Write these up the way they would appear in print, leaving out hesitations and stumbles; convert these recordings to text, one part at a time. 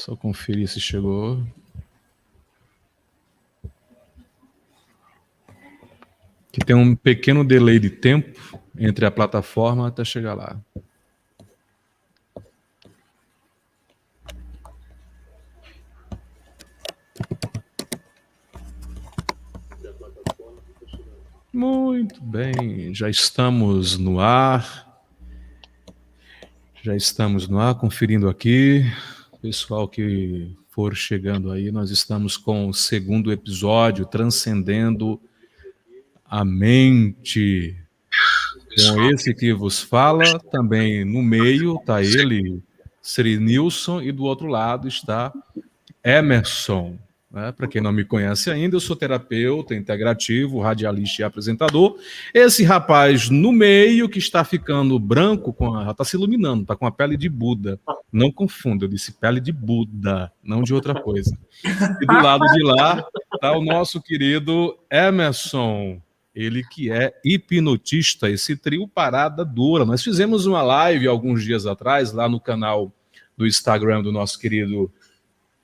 Só conferir se chegou. Que tem um pequeno delay de tempo entre a plataforma até chegar lá. Muito bem, já estamos no ar. Já estamos no ar, conferindo aqui. Pessoal que for chegando aí, nós estamos com o segundo episódio, Transcendendo a Mente. Com esse que vos fala, também no meio está ele, Sri Nilson, e do outro lado está Emerson. Né? Para quem não me conhece ainda, eu sou terapeuta integrativo, radialista e apresentador. Esse rapaz no meio que está ficando branco, está se iluminando, está com a pele de Buda. Não confunda, eu disse pele de Buda, não de outra coisa. E do lado de lá está o nosso querido Emerson, ele que é hipnotista, esse trio parada dura. Nós fizemos uma live alguns dias atrás, lá no canal do Instagram do nosso querido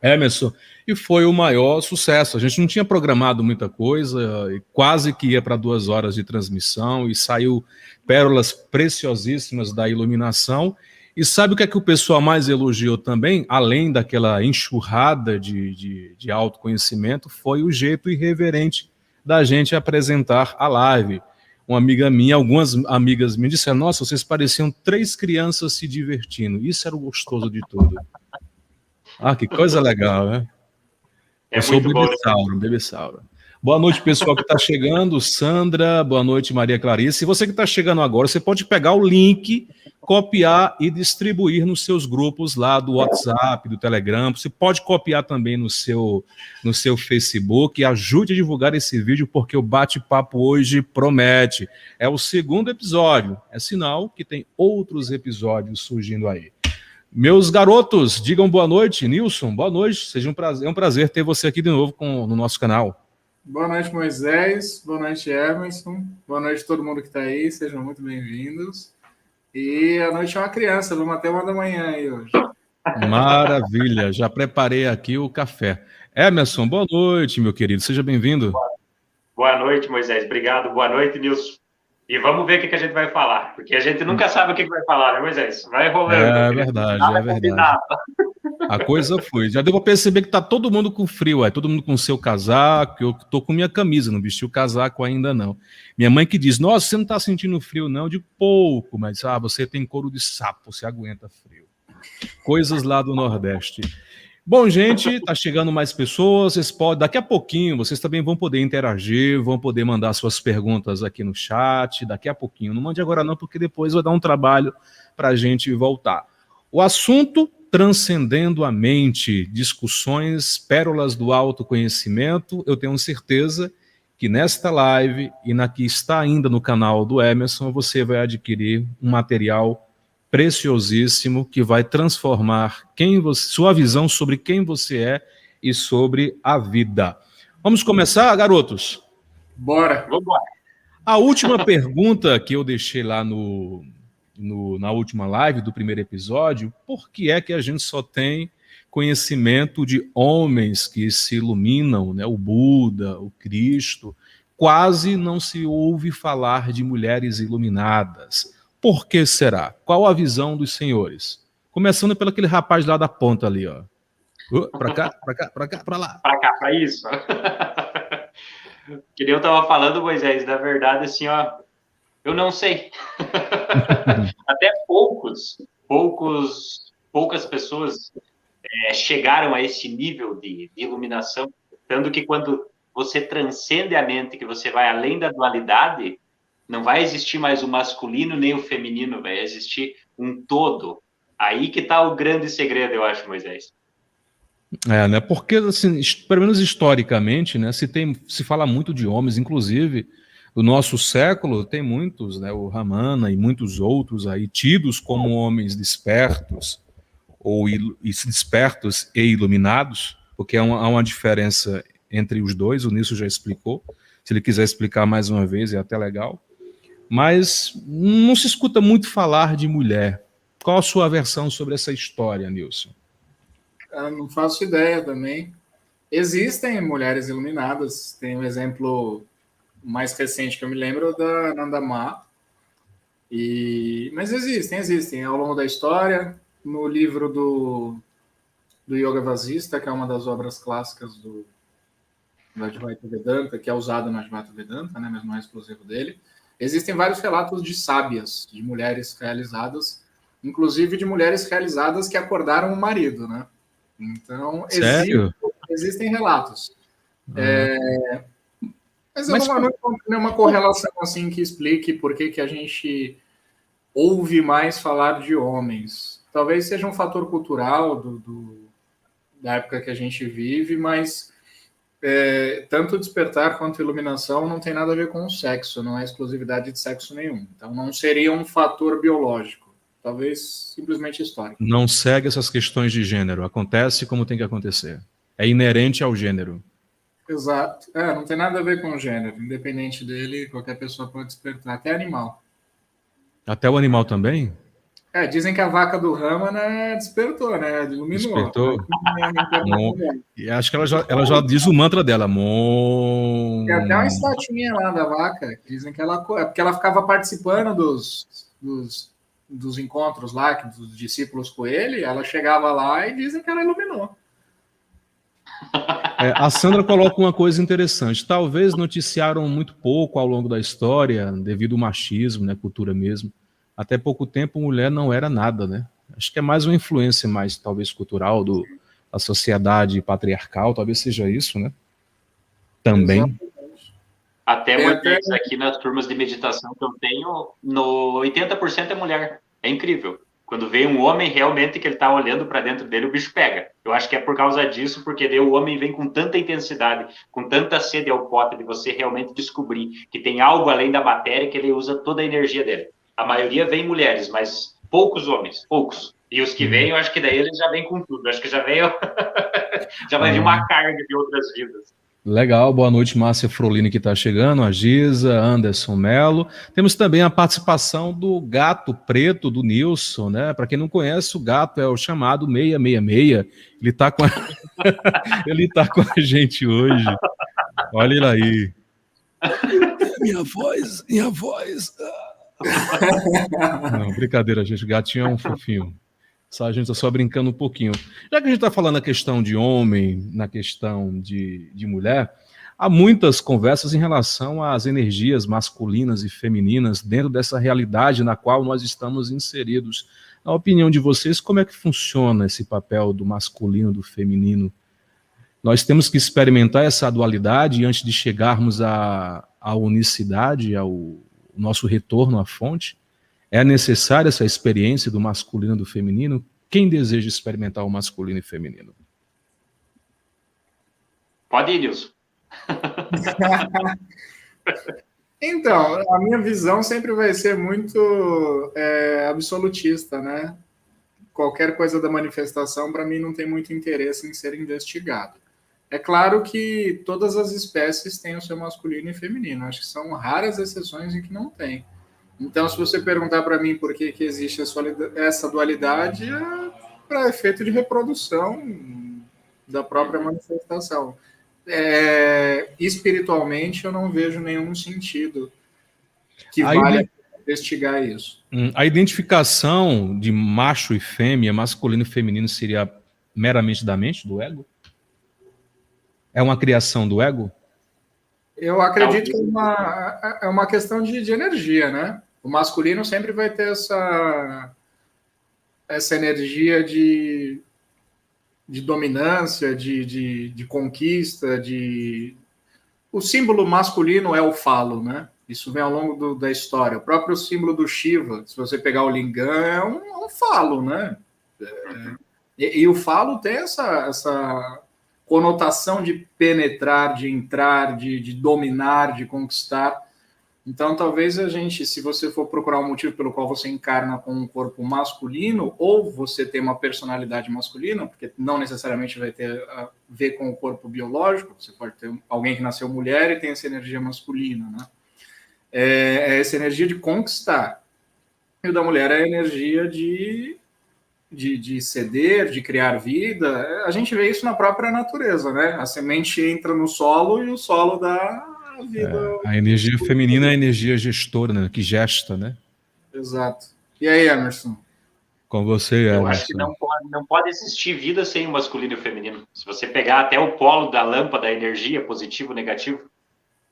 Emerson, e foi o maior sucesso. A gente não tinha programado muita coisa, e quase que ia para 2 horas de transmissão, e saiu pérolas preciosíssimas da iluminação. E sabe o que é que o pessoal mais elogiou também, além daquela enxurrada de autoconhecimento, foi o jeito irreverente da gente apresentar a live. Uma amiga minha, algumas amigas me disseram, nossa, vocês pareciam 3 crianças se divertindo. Isso era o gostoso de tudo. Ah, que coisa legal, né? Eu sou o Bebê Sauro. Boa noite, pessoal que está chegando. Sandra, boa noite, Maria Clarice. E você que está chegando agora, você pode pegar o link, copiar e distribuir nos seus grupos lá do WhatsApp, do Telegram. Você pode copiar também no seu Facebook. Ajude a divulgar esse vídeo, porque o bate-papo hoje promete. É o segundo episódio. É sinal que tem outros episódios surgindo aí. Meus garotos, digam boa noite. Nilson, boa noite. Seja um prazer ter você aqui de novo no nosso canal. Boa noite, Moisés. Boa noite, Emerson. Boa noite a todo mundo que está aí. Sejam muito bem-vindos. E a noite é uma criança. Vamos até 1 da manhã aí hoje. Maravilha. Já preparei aqui o café. Emerson, boa noite, meu querido. Seja bem-vindo. Boa noite, Moisés. Obrigado. Boa noite, Nilson. E vamos ver o que a gente vai falar, porque a gente nunca sabe o que vai falar, né, Moisés? Vai rolando. É verdade, é verdade. A coisa foi. Já deu para perceber que tá todo mundo com frio, todo mundo com seu casaco. Eu tô com minha camisa, não vesti o casaco ainda não. Minha mãe que diz, nossa, você não tá sentindo frio não? Eu digo, pouco, mas você tem couro de sapo, você aguenta frio. Coisas lá do Nordeste. Bom, gente, tá chegando mais pessoas, vocês podem, daqui a pouquinho, vocês também vão poder interagir, vão poder mandar suas perguntas aqui no chat, daqui a pouquinho. Não mande agora não, porque depois vai dar um trabalho para a gente voltar. O assunto, transcendendo a mente, discussões, pérolas do autoconhecimento, eu tenho certeza que nesta live e na que está ainda no canal do Emerson, você vai adquirir um material preciosíssimo que vai transformar sua visão sobre quem você é e sobre a vida. Vamos começar, garotos? Bora. Vamos embora. A última pergunta que eu deixei lá na última live do primeiro episódio, por que é que a gente só tem conhecimento de homens que se iluminam, né? O Buda, o Cristo, quase não se ouve falar de mulheres iluminadas. Por que será? Qual a visão dos senhores? Começando pelo aquele rapaz lá da ponta ali, ó. Pra cá, pra cá, pra cá, pra lá. Pra cá, pra isso. Que nem eu tava falando, Moisés, na verdade, assim, ó, eu não sei. Até poucas pessoas chegaram a esse nível de iluminação, tanto que quando você transcende a mente, que você vai além da dualidade, não vai existir mais o masculino nem o feminino, vai existir um todo. Aí que está o grande segredo, eu acho, Moisés. Né? Porque, assim, pelo menos historicamente, né, se fala muito de homens, inclusive, no nosso século tem muitos, né, o Ramana e muitos outros aí, tidos como homens despertos, ou despertos e iluminados, porque há uma diferença entre os dois, o Nilson já explicou. Se ele quiser explicar mais uma vez, é até legal. Mas não se escuta muito falar de mulher. Qual a sua versão sobre essa história, Nilson? Eu não faço ideia também. Existem mulheres iluminadas, tem um exemplo mais recente que eu me lembro da Nanda Ma. Mas existem ao longo da história. No livro do Yoga Vasista, que é uma das obras clássicas do Advaita Vedanta, que é usado no Advaita Vedanta, né, mas não é exclusivo dele, existem vários relatos de sábias, de mulheres realizadas, inclusive de mulheres realizadas que acordaram o marido, né? Então, Sério? existem relatos. Mas eu Mas não encontro nenhuma correlação assim que explique por que a gente ouve mais falar de homens. Talvez seja um fator cultural da época que a gente vive, mas tanto despertar quanto iluminação não tem nada a ver com o sexo, não é exclusividade de sexo nenhum. Então não seria um fator biológico, talvez simplesmente histórico. não segue essas questões de gênero. Acontece como tem que acontecer. É inerente ao gênero. Exato. Não tem nada a ver com o gênero. Independente dele, qualquer pessoa pode despertar, até animal. Até o animal também? Dizem que a vaca do Ramana despertou, né? Iluminou. Despertou? E acho que ela já diz o mantra dela. Tem até uma estatuinha lá da vaca. Que dizem que ela... É porque ela ficava participando dos encontros lá, dos discípulos com ele. Ela chegava lá e dizem que ela iluminou. A Sandra coloca uma coisa interessante. Talvez noticiaram muito pouco ao longo da história, devido ao machismo, né, cultura mesmo. Até pouco tempo, mulher não era nada, né? Acho que é mais uma influência mais, talvez, cultural da sociedade patriarcal, talvez seja isso, né? Também. Exatamente. Até uma vez aqui nas turmas de meditação que eu tenho, no 80% é mulher. É incrível. Quando vem um homem, realmente, que ele está olhando para dentro dele, o bicho pega. Eu acho que é por causa disso, porque daí o homem vem com tanta intensidade, com tanta sede ao pote de você realmente descobrir que tem algo além da matéria que ele usa toda a energia dele. A maioria vem mulheres, mas poucos homens, poucos. E os que vêm, eu acho que daí eles já vêm com tudo. Eu acho que já veio, já vai vir uma carga de outras vidas. Legal, boa noite, Márcia Frolini, que está chegando, a Giza, Anderson Melo. Temos também a participação do gato preto do Nilson, né? Para quem não conhece, o gato é o chamado 666. Ele está com ele tá com a gente hoje. Olha ele aí. Minha voz. Não, brincadeira, gente. O gatinho é um fofinho. Só a gente está só brincando um pouquinho. Já que a gente está falando na questão de homem, na questão de mulher, há muitas conversas em relação às energias masculinas e femininas dentro dessa realidade na qual nós estamos inseridos. Na opinião de vocês, como é que funciona esse papel do masculino e do feminino? Nós temos que experimentar essa dualidade antes de chegarmos à unicidade, ao nosso retorno à fonte? É necessária essa experiência do masculino e do feminino? Quem deseja experimentar o masculino e feminino? Pode ir, Nilson. Então, a minha visão sempre vai ser muito absolutista, né? Qualquer coisa da manifestação, para mim, não tem muito interesse em ser investigado. É claro que todas as espécies têm o seu masculino e feminino. Acho que são raras exceções em que não tem. Então, se você perguntar para mim por que existe essa dualidade, é para efeito de reprodução da própria manifestação. Espiritualmente, eu não vejo nenhum sentido que valha investigar isso. A identificação de macho e fêmea, masculino e feminino, seria meramente da mente, do ego? É uma criação do ego? Eu acredito que é uma questão de energia, né? O masculino sempre vai ter essa energia de dominância, de conquista, O símbolo masculino é o falo, né? Isso vem ao longo da história. O próprio símbolo do Shiva, se você pegar o lingam, é um falo, né? E o falo tem essa conotação de penetrar, de entrar, de dominar, de conquistar. Então, talvez a gente, se você for procurar um motivo pelo qual você encarna com um corpo masculino, ou você tem uma personalidade masculina, porque não necessariamente vai ter a ver com o corpo biológico, você pode ter alguém que nasceu mulher e tem essa energia masculina, né? É essa energia de conquistar. E o da mulher é a energia de de ceder, de criar vida, a gente vê isso na própria natureza, né? A semente entra no solo e o solo dá a vida. A energia feminina é a energia gestora, né? Que gesta, né? Exato. E aí, Emerson? Com você, Eu acho que Emerson. não pode existir vida sem o masculino e o feminino. Se você pegar até o polo da lâmpada, a energia, positivo, negativo,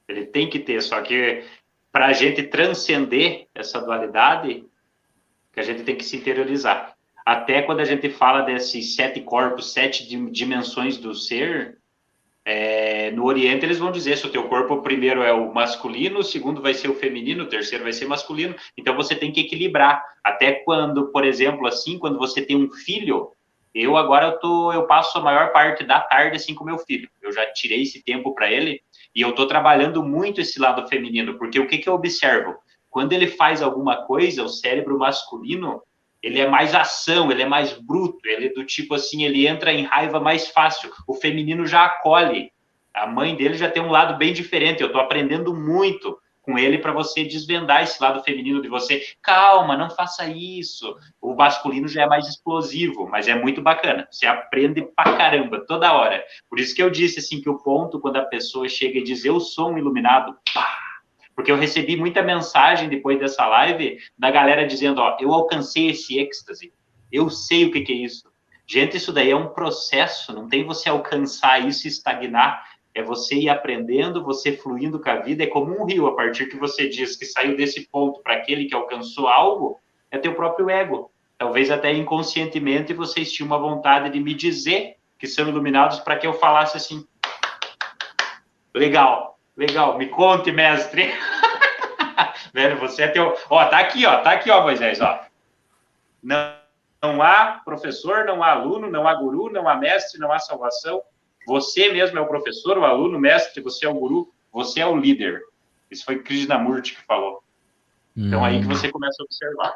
ele tem que ter. Só que para a gente transcender essa dualidade, que a gente tem que se interiorizar. Até quando a gente fala desses 7 corpos, 7 dimensões do ser, no Oriente eles vão dizer se o teu corpo primeiro é o masculino, o segundo vai ser o feminino, o terceiro vai ser masculino. Então você tem que equilibrar. Até quando, por exemplo, assim, quando você tem um filho, eu passo a maior parte da tarde assim com meu filho. Eu já tirei esse tempo para ele e eu estou trabalhando muito esse lado feminino, porque o que eu observo? Quando ele faz alguma coisa, o cérebro masculino, ele é mais ação, ele é mais bruto, ele é do tipo assim, ele entra em raiva mais fácil. O feminino já acolhe. A mãe dele já tem um lado bem diferente. Eu estou aprendendo muito com ele para você desvendar esse lado feminino de você. Calma, não faça isso. O masculino já é mais explosivo, mas é muito bacana. Você aprende pra caramba, toda hora. Por isso que eu disse assim, que o ponto, quando a pessoa chega e diz, eu sou um iluminado, pá! Porque eu recebi muita mensagem depois dessa live da galera dizendo, ó, eu alcancei esse êxtase, eu sei o que é isso. Gente, isso daí é um processo, não tem você alcançar isso e estagnar, é você ir aprendendo, você fluindo com a vida, é como um rio, a partir que você diz que saiu desse ponto para aquele que alcançou algo, é teu próprio ego. Talvez até inconscientemente vocês tinham uma vontade de me dizer que são iluminados para que eu falasse assim, legal, me conte, mestre. Velho, você é teu... Ó, tá aqui, ó, Moisés, ó. Não há professor, não há aluno, não há guru, não há mestre, não há salvação. Você mesmo é o professor, o aluno, o mestre, você é o guru, você é o líder. Isso foi Krishnamurti que falou. Então, aí que você começa a observar.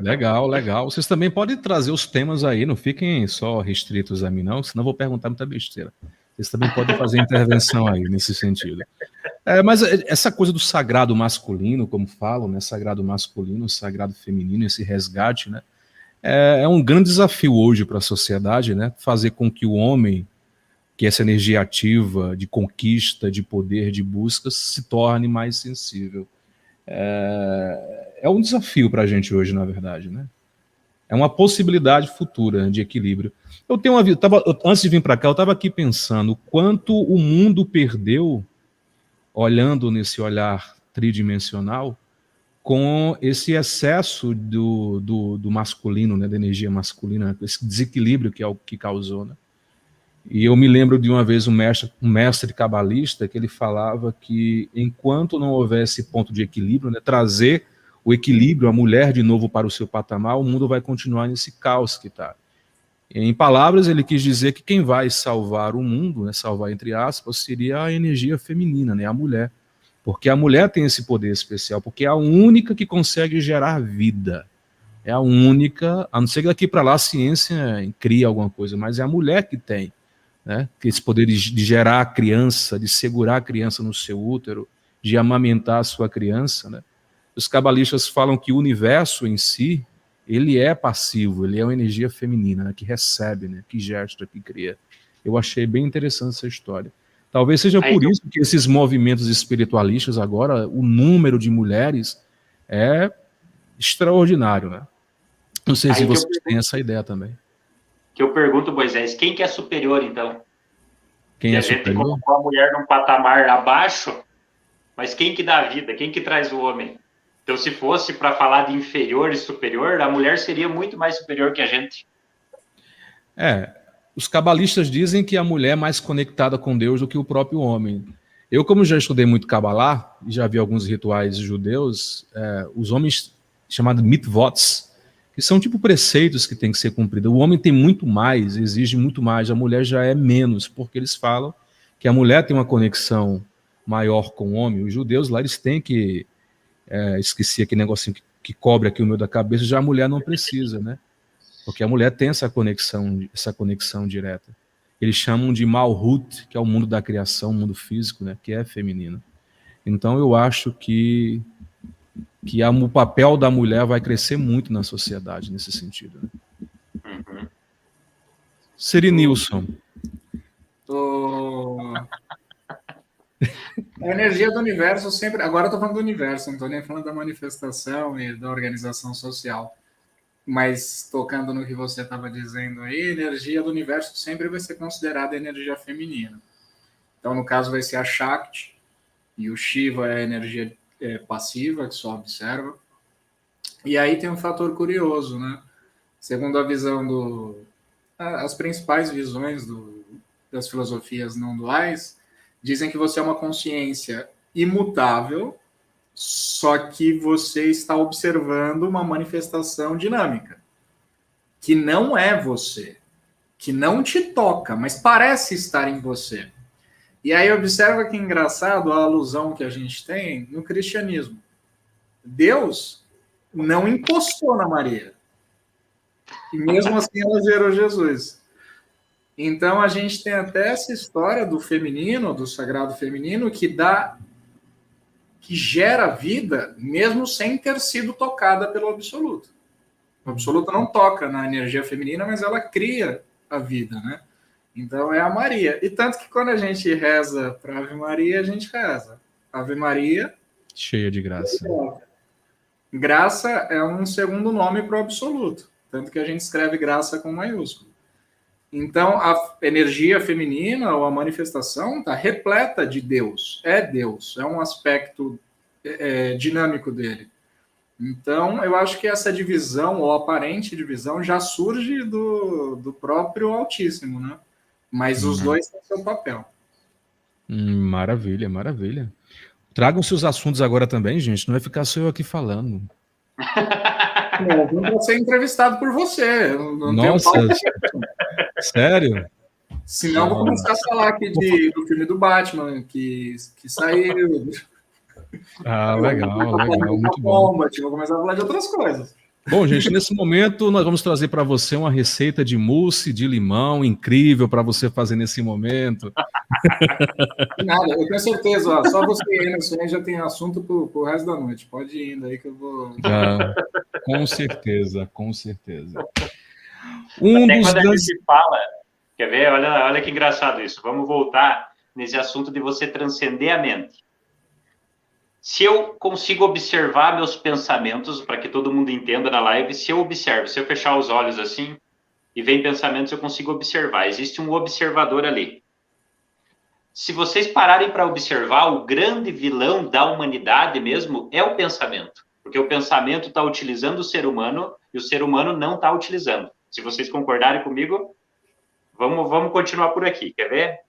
Legal, legal. Vocês também podem trazer os temas aí, não fiquem só restritos a mim, não, senão eu vou perguntar muita besteira. Vocês também podem fazer intervenção aí, nesse sentido. Mas essa coisa do sagrado masculino, como falam, né? Sagrado masculino, sagrado feminino, esse resgate, né? É um grande desafio hoje para a sociedade, né? Fazer com que o homem, que essa energia ativa de conquista, de poder, de busca, se torne mais sensível. É um desafio para a gente hoje, na verdade, né? É uma possibilidade futura de equilíbrio. Antes de vir para cá, eu estava aqui pensando o quanto o mundo perdeu, olhando nesse olhar tridimensional, com esse excesso do masculino, né, da energia masculina, esse desequilíbrio que é o que causou, né? E eu me lembro de uma vez um mestre cabalista que ele falava que enquanto não houver esse ponto de equilíbrio, né, trazer o equilíbrio, a mulher de novo para o seu patamar, o mundo vai continuar nesse caos que está. Em palavras, ele quis dizer que quem vai salvar o mundo, né, salvar entre aspas, seria a energia feminina, né, a mulher. Porque a mulher tem esse poder especial, porque é a única que consegue gerar vida. É a única, a não ser que daqui para lá a ciência cria alguma coisa, mas é a mulher que tem, né, esse poder de gerar a criança, de segurar a criança no seu útero, de amamentar a sua criança, né? Os cabalistas falam que o universo em si, ele é passivo, ele é uma energia feminina, né, que recebe, né, que gesta, que cria. Eu achei bem interessante essa história. Talvez seja por isso que esses movimentos espiritualistas agora, o número de mulheres é extraordinário, né? Não sei se vocês têm essa ideia também. Que eu pergunto, Moisés, quem que é superior, então? Quem é superior? A gente colocou a mulher num patamar abaixo, mas quem que dá a vida? Quem que traz o homem? Então, se fosse para falar de inferior e superior, a mulher seria muito mais superior que a gente. Os cabalistas dizem que a mulher é mais conectada com Deus do que o próprio homem. Eu, como já estudei muito Cabalá, e já vi alguns rituais judeus, os homens, chamados mitvots, que são tipo preceitos que têm que ser cumpridos. O homem tem muito mais, exige muito mais, a mulher já é menos, porque eles falam que a mulher tem uma conexão maior com o homem. Os judeus lá, eles têm que... esqueci aquele negocinho que cobre aqui o meio da cabeça, já a mulher não precisa, né? Porque a mulher tem essa conexão direta. Eles chamam de Malhut, que é o mundo da criação, o mundo físico, né, que é feminino. Então eu acho que que o papel da mulher vai crescer muito na sociedade nesse sentido. Né? Serenilson. A energia do universo sempre... Agora eu estou falando do universo, não estou nem falando da manifestação e da organização social. Mas, tocando no que você estava dizendo aí, a energia do universo sempre vai ser considerada energia feminina. Então, no caso, vai ser a Shakti, e o Shiva é a energia passiva, que só observa. E aí tem um fator curioso, né? Segundo a visão as principais visões das filosofias não duais, dizem que você é uma consciência imutável, só que você está observando uma manifestação dinâmica, que não é você, que não te toca, mas parece estar em você. E aí observa que engraçado a alusão que a gente tem no cristianismo. Deus não encostou na Maria. E mesmo assim ela gerou Jesus. Então a gente tem até essa história do feminino, do sagrado feminino, que gera vida mesmo sem ter sido tocada pelo absoluto. O absoluto não toca na energia feminina, mas ela cria a vida, né? Então é a Maria. E tanto que quando a gente reza para Ave Maria, a gente reza Ave Maria, cheia de graça. Graça é um segundo nome para o absoluto. Tanto que a gente escreve graça com maiúsculo. Então, a energia feminina, ou a manifestação, está repleta de Deus. É Deus. É um aspecto dinâmico dele. Então, eu acho que essa divisão, ou aparente divisão, já surge do próprio Altíssimo, né? Mas os dois têm seu papel. Maravilha, maravilha. Tragam seus assuntos agora também, gente. Não vai ficar só eu aqui falando. Não, eu vou ser entrevistado por você. Não Nossa, sério? Senão vou começar a falar aqui do filme do Batman, que saiu. Legal, muito bom. Vou começar a falar de outras coisas. Bom, gente, nesse momento nós vamos trazer para você uma receita de mousse de limão incrível para você fazer nesse momento. Nada, eu tenho certeza, ó, só você e Emerson já tem assunto pro resto da noite. Pode ir indo aí que eu vou... Com certeza, com certeza. Até quando a gente fala, quer ver? Olha que engraçado isso. Vamos voltar nesse assunto de você transcender a mente. Se eu consigo observar meus pensamentos, para que todo mundo entenda na live, se eu fechar os olhos assim, e vem pensamentos, eu consigo observar. Existe um observador ali. Se vocês pararem para observar, o grande vilão da humanidade mesmo é o pensamento. Porque o pensamento está utilizando o ser humano e o ser humano não está utilizando. Se vocês concordarem comigo, vamos continuar por aqui, quer ver?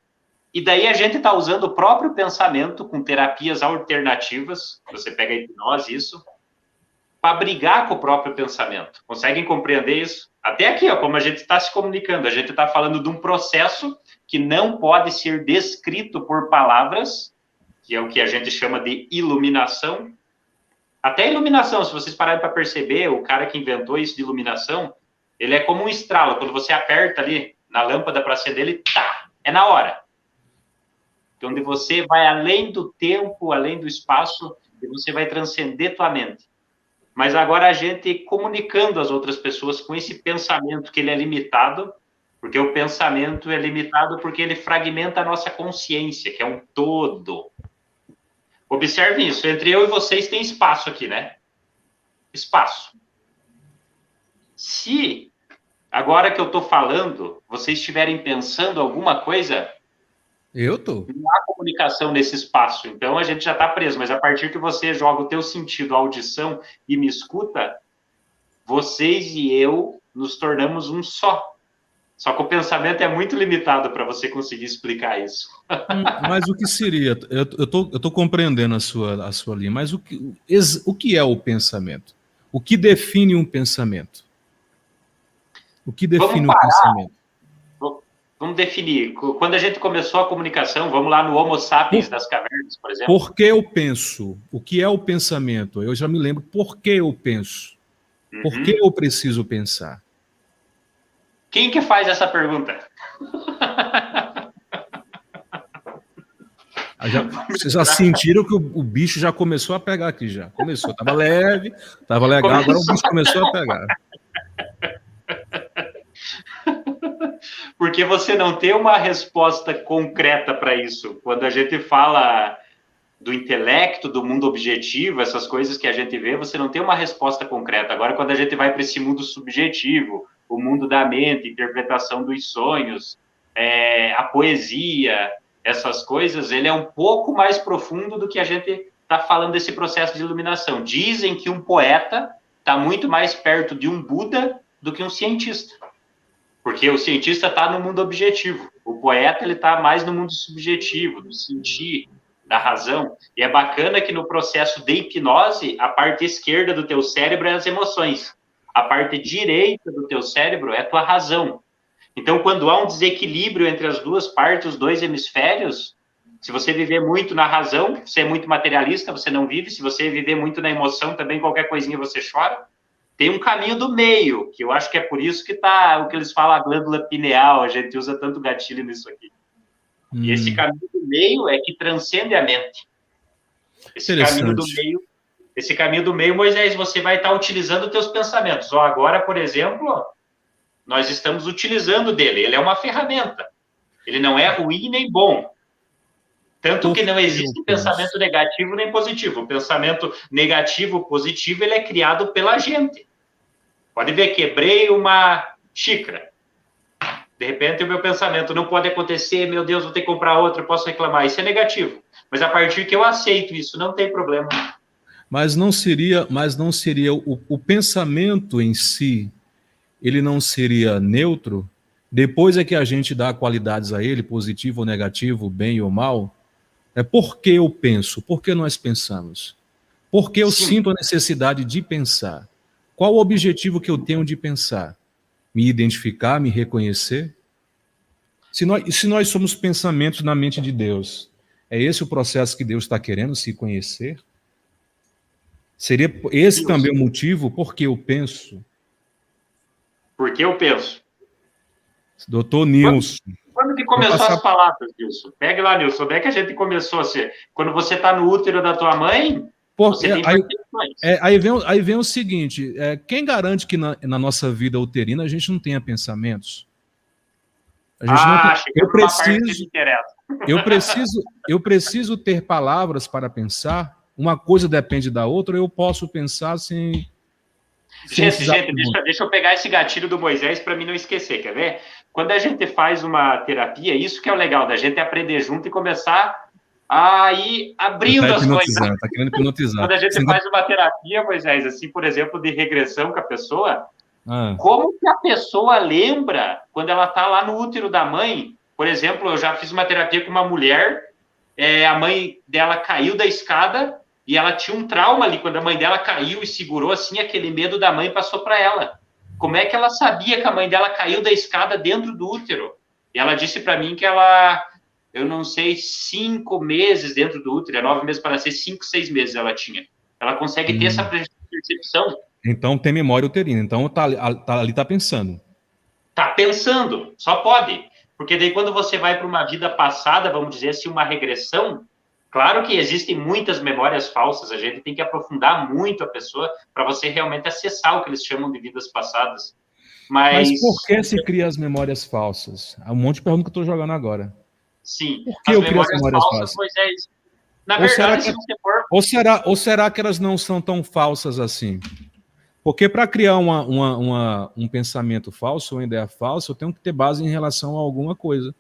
E daí a gente está usando o próprio pensamento com terapias alternativas, você pega a hipnose, isso, para brigar com o próprio pensamento. Conseguem compreender isso? Até aqui, ó, como a gente está se comunicando, a gente está falando de um processo que não pode ser descrito por palavras, que é o que a gente chama de iluminação. Até a iluminação, se vocês pararem para perceber, o cara que inventou isso de iluminação, ele é como um estralo. Quando você aperta ali na lâmpada para acender, ele é na hora. Onde você vai além do tempo, além do espaço, e você vai transcender tua mente. Mas agora a gente comunicando as outras pessoas com esse pensamento que ele é limitado, porque o pensamento é limitado porque ele fragmenta a nossa consciência, que é um todo. Observem isso, entre eu e vocês tem espaço aqui, né? Espaço. Se, agora que eu estou falando, vocês estiverem pensando alguma coisa... Eu tô. Não há comunicação nesse espaço, então a gente já está preso, mas a partir que você joga o teu sentido, a audição, e me escuta, vocês e eu nos tornamos um só. Só que o pensamento é muito limitado para você conseguir explicar isso. Mas o que seria? Eu tô compreendendo a sua linha, mas o que é o pensamento? O que define um pensamento? O que define um pensamento? Vamos definir. Quando a gente começou a comunicação, vamos lá no Homo sapiens das cavernas, por exemplo. Por que eu penso? O que é o pensamento? Eu já me lembro por que eu penso. Por que eu preciso pensar? Quem que faz essa pergunta? Vocês já sentiram que o bicho já começou a pegar aqui já. Começou, tava leve, tava legal, agora o bicho começou a pegar. Porque você não tem uma resposta concreta para isso. Quando a gente fala do intelecto, do mundo objetivo, essas coisas que a gente vê, você não tem uma resposta concreta. Agora, quando a gente vai para esse mundo subjetivo, o mundo da mente, interpretação dos sonhos, a poesia, essas coisas, ele é um pouco mais profundo do que a gente está falando desse processo de iluminação. Dizem que um poeta está muito mais perto de um Buda do que um cientista. Porque o cientista está no mundo objetivo. O poeta ele está mais no mundo subjetivo, do sentir, da razão. E é bacana que no processo de hipnose, a parte esquerda do teu cérebro é as emoções. A parte direita do teu cérebro é a tua razão. Então, quando há um desequilíbrio entre as duas partes, os dois hemisférios, se você viver muito na razão, você é muito materialista, você não vive. Se você viver muito na emoção, também qualquer coisinha você chora. Tem um caminho do meio, que eu acho que é por isso que tá o que eles falam, a glândula pineal, a gente usa tanto gatilho nisso aqui. E esse caminho do meio é que transcende a mente. Esse caminho do meio, Moisés, você vai estar utilizando os teus pensamentos. Agora, por exemplo, nós estamos utilizando dele. Ele é uma ferramenta. Ele não é ruim nem bom. Tanto que não existe pensamento negativo nem positivo. O pensamento negativo, positivo, ele é criado pela gente. Pode ver, quebrei uma xícara. De repente, o meu pensamento não pode acontecer, meu Deus, vou ter que comprar outra, posso reclamar. Isso é negativo. Mas a partir que eu aceito isso, não tem problema. Mas não seria o pensamento em si, ele não seria neutro? Depois é que a gente dá qualidades a ele, positivo ou negativo, bem ou mal? É por que eu penso? Por que nós pensamos? Por que eu sinto a necessidade de pensar? Qual o objetivo que eu tenho de pensar? Me identificar, me reconhecer? Se nós somos pensamentos na mente de Deus, é esse o processo que Deus está querendo, se conhecer? Seria esse também o motivo por que eu penso? Por que eu penso? Doutor Nilson. Quando que começou as palavras, Nilson? Pega lá, Nilson. Onde é que a gente começou a ser? Quando você está no útero da tua mãe, você tem percepções. Aí vem o seguinte, quem garante que na nossa vida uterina a gente não tenha pensamentos? Eu preciso ter palavras para pensar. Uma coisa depende da outra, eu posso pensar sem... Gente, deixa eu pegar esse gatilho do Moisés para mim não esquecer, quer ver? Quando a gente faz uma terapia, isso que é o legal, da gente aprender junto e começar a ir abrindo as coisas. Tá querendo hipnotizar. Quando a gente faz uma terapia, Moisés, assim, por exemplo, de regressão com a pessoa, como que a pessoa lembra quando ela está lá no útero da mãe? Por exemplo, eu já fiz uma terapia com uma mulher, a mãe dela caiu da escada e ela tinha um trauma ali, quando a mãe dela caiu e segurou assim, aquele medo da mãe passou para ela. Como é que ela sabia que a mãe dela caiu da escada dentro do útero? E ela disse para mim que ela, eu não sei, 5 meses dentro do útero, 9 meses para nascer, 5, 6 meses ela tinha. Ela consegue ter essa percepção. Então tem memória uterina, então ali tá pensando. Tá pensando, só pode. Porque daí quando você vai para uma vida passada, vamos dizer assim, uma regressão, claro que existem muitas memórias falsas, a gente tem que aprofundar muito a pessoa para você realmente acessar o que eles chamam de vidas passadas. Mas por que se cria as memórias falsas? Há um monte de pergunta que eu estou jogando agora. Sim, por que eu crio as memórias falsas? Moisés, na verdade, se você for... Ou será que elas não são tão falsas assim? Porque para criar um pensamento falso, uma ideia falsa, eu tenho que ter base em relação a alguma coisa.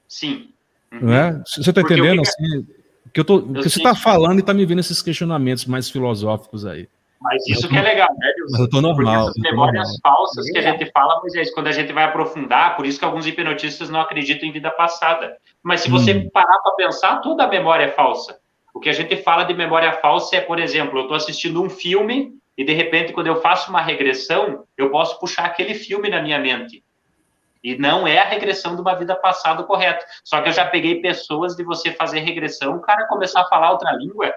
Sim. Não é? Você está entendendo? Assim, que você está falando e está me vindo esses questionamentos mais filosóficos aí. Mas isso que é legal, né, Deus? Mas eu estou normal. Porque as memórias falsas que a gente fala, mas é isso, quando a gente vai aprofundar, por isso que alguns hipnotistas não acreditam em vida passada. Mas se você parar para pensar, toda a memória é falsa. O que a gente fala de memória falsa é, por exemplo, eu estou assistindo um filme e, de repente, quando eu faço uma regressão, eu posso puxar aquele filme na minha mente. E não é a regressão de uma vida passada correta. Só que eu já peguei pessoas de você fazer regressão, o cara começar a falar outra língua,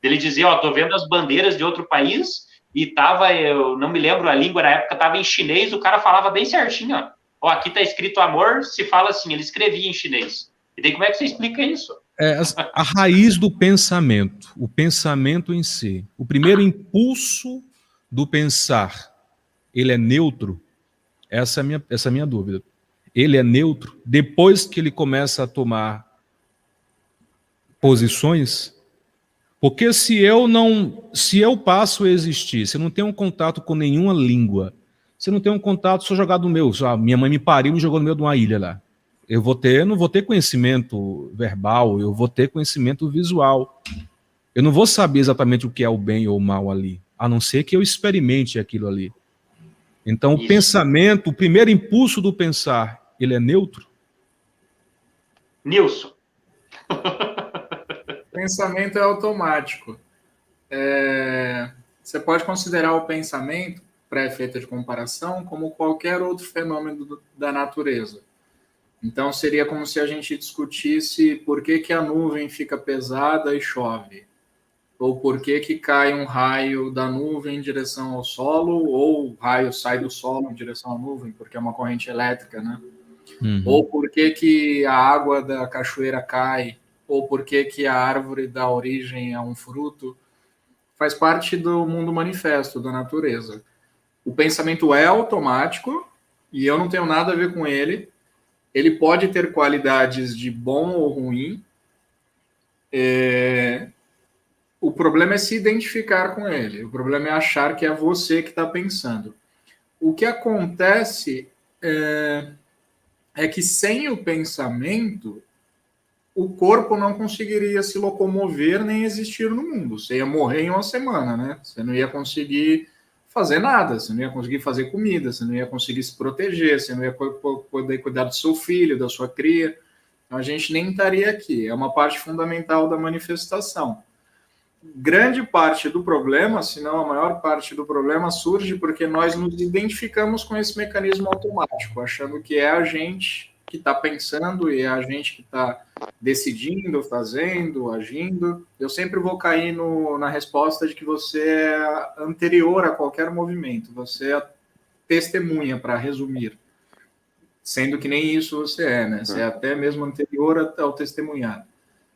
dele dizer, tô vendo as bandeiras de outro país, e eu não me lembro a língua na época, tava em chinês, o cara falava bem certinho, aqui tá escrito amor, se fala assim, ele escrevia em chinês. E daí como é que você explica isso? A raiz do pensamento, o pensamento em si. O primeiro impulso do pensar, ele é neutro? Essa é a minha dúvida. Ele é neutro depois que ele começa a tomar posições? Porque se eu passo a existir, se eu não tenho um contato com nenhuma língua, se eu não tenho um contato, sou jogado no meu, minha mãe me pariu e me jogou no meio de uma ilha lá. Não vou ter conhecimento verbal, eu vou ter conhecimento visual. Eu não vou saber exatamente o que é o bem ou o mal ali, a não ser que eu experimente aquilo ali. Então, o pensamento, o primeiro impulso do pensar, ele é neutro? Nilson. Pensamento é automático. Você pode considerar o pensamento, para efeito de comparação, como qualquer outro fenômeno da natureza. Então, seria como se a gente discutisse por que a nuvem fica pesada e chove, ou por que cai um raio da nuvem em direção ao solo, ou o raio sai do solo em direção à nuvem, porque é uma corrente elétrica, né? Uhum. Ou por que a água da cachoeira cai, ou por que a árvore dá origem a um fruto. Faz parte do mundo manifesto, da natureza. O pensamento é automático, e eu não tenho nada a ver com ele. Ele pode ter qualidades de bom ou ruim. O problema é se identificar com ele. O problema é achar que é você que está pensando. O que acontece é que sem o pensamento, o corpo não conseguiria se locomover nem existir no mundo. Você ia morrer em uma semana, né? Você não ia conseguir fazer nada, você não ia conseguir fazer comida, você não ia conseguir se proteger, você não ia poder cuidar do seu filho, da sua cria. Então, a gente nem estaria aqui. É uma parte fundamental da manifestação. Grande parte do problema, se não a maior parte do problema, surge porque nós nos identificamos com esse mecanismo automático, achando que é a gente que está pensando e é a gente que está decidindo, fazendo, agindo. Eu sempre vou cair na resposta de que você é anterior a qualquer movimento, você é testemunha, para resumir. Sendo que nem isso você é, né? Você é até mesmo anterior ao testemunhar.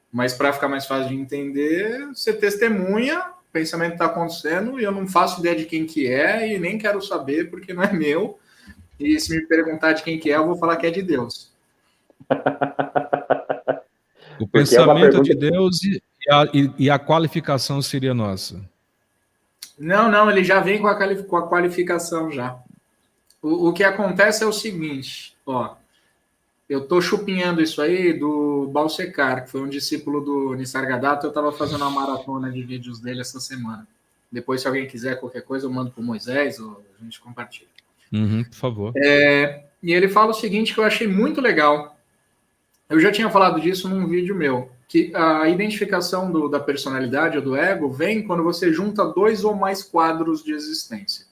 Mas para ficar mais fácil de entender, você testemunha, o pensamento está acontecendo e eu não faço ideia de quem que é e nem quero saber porque não é meu. E se me perguntar de quem que é, eu vou falar que é de Deus. O pensamento é de Deus e a qualificação seria nossa. Não, ele já vem com a qualificação já. O que acontece é o seguinte, ó. Eu estou chupinhando isso aí do Balsecar, que foi um discípulo do Nisargadatta. Eu estava fazendo uma maratona de vídeos dele essa semana. Depois, se alguém quiser qualquer coisa, eu mando para o Moisés ou a gente compartilha. Por favor. E ele fala o seguinte que eu achei muito legal. Eu já tinha falado disso num vídeo meu, que a identificação da personalidade ou do ego vem quando você junta 2 ou mais quadros de existência.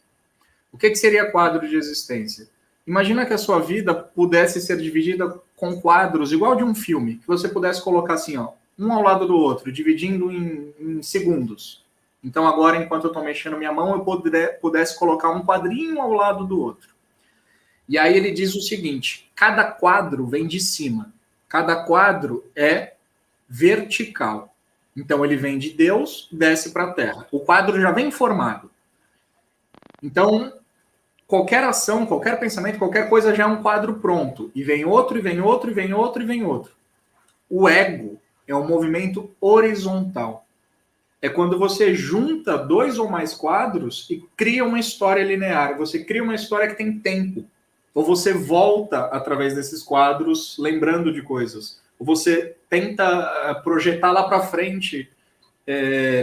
O que seria quadro de existência? Imagina que a sua vida pudesse ser dividida com quadros, igual de um filme, que você pudesse colocar assim, ó, um ao lado do outro, dividindo em segundos. Então agora, enquanto eu estou mexendo minha mão, eu pudesse colocar um quadrinho ao lado do outro. E aí ele diz o seguinte, cada quadro vem de cima. Cada quadro é vertical. Então ele vem de Deus, desce para a Terra. O quadro já vem formado. Então, qualquer ação, qualquer pensamento, qualquer coisa já é um quadro pronto. E vem outro, e vem outro, e vem outro, e vem outro. O ego é um movimento horizontal. É quando você junta 2 ou mais quadros e cria uma história linear. Você cria uma história que tem tempo. Ou você volta através desses quadros lembrando de coisas. Ou você tenta projetar lá para frente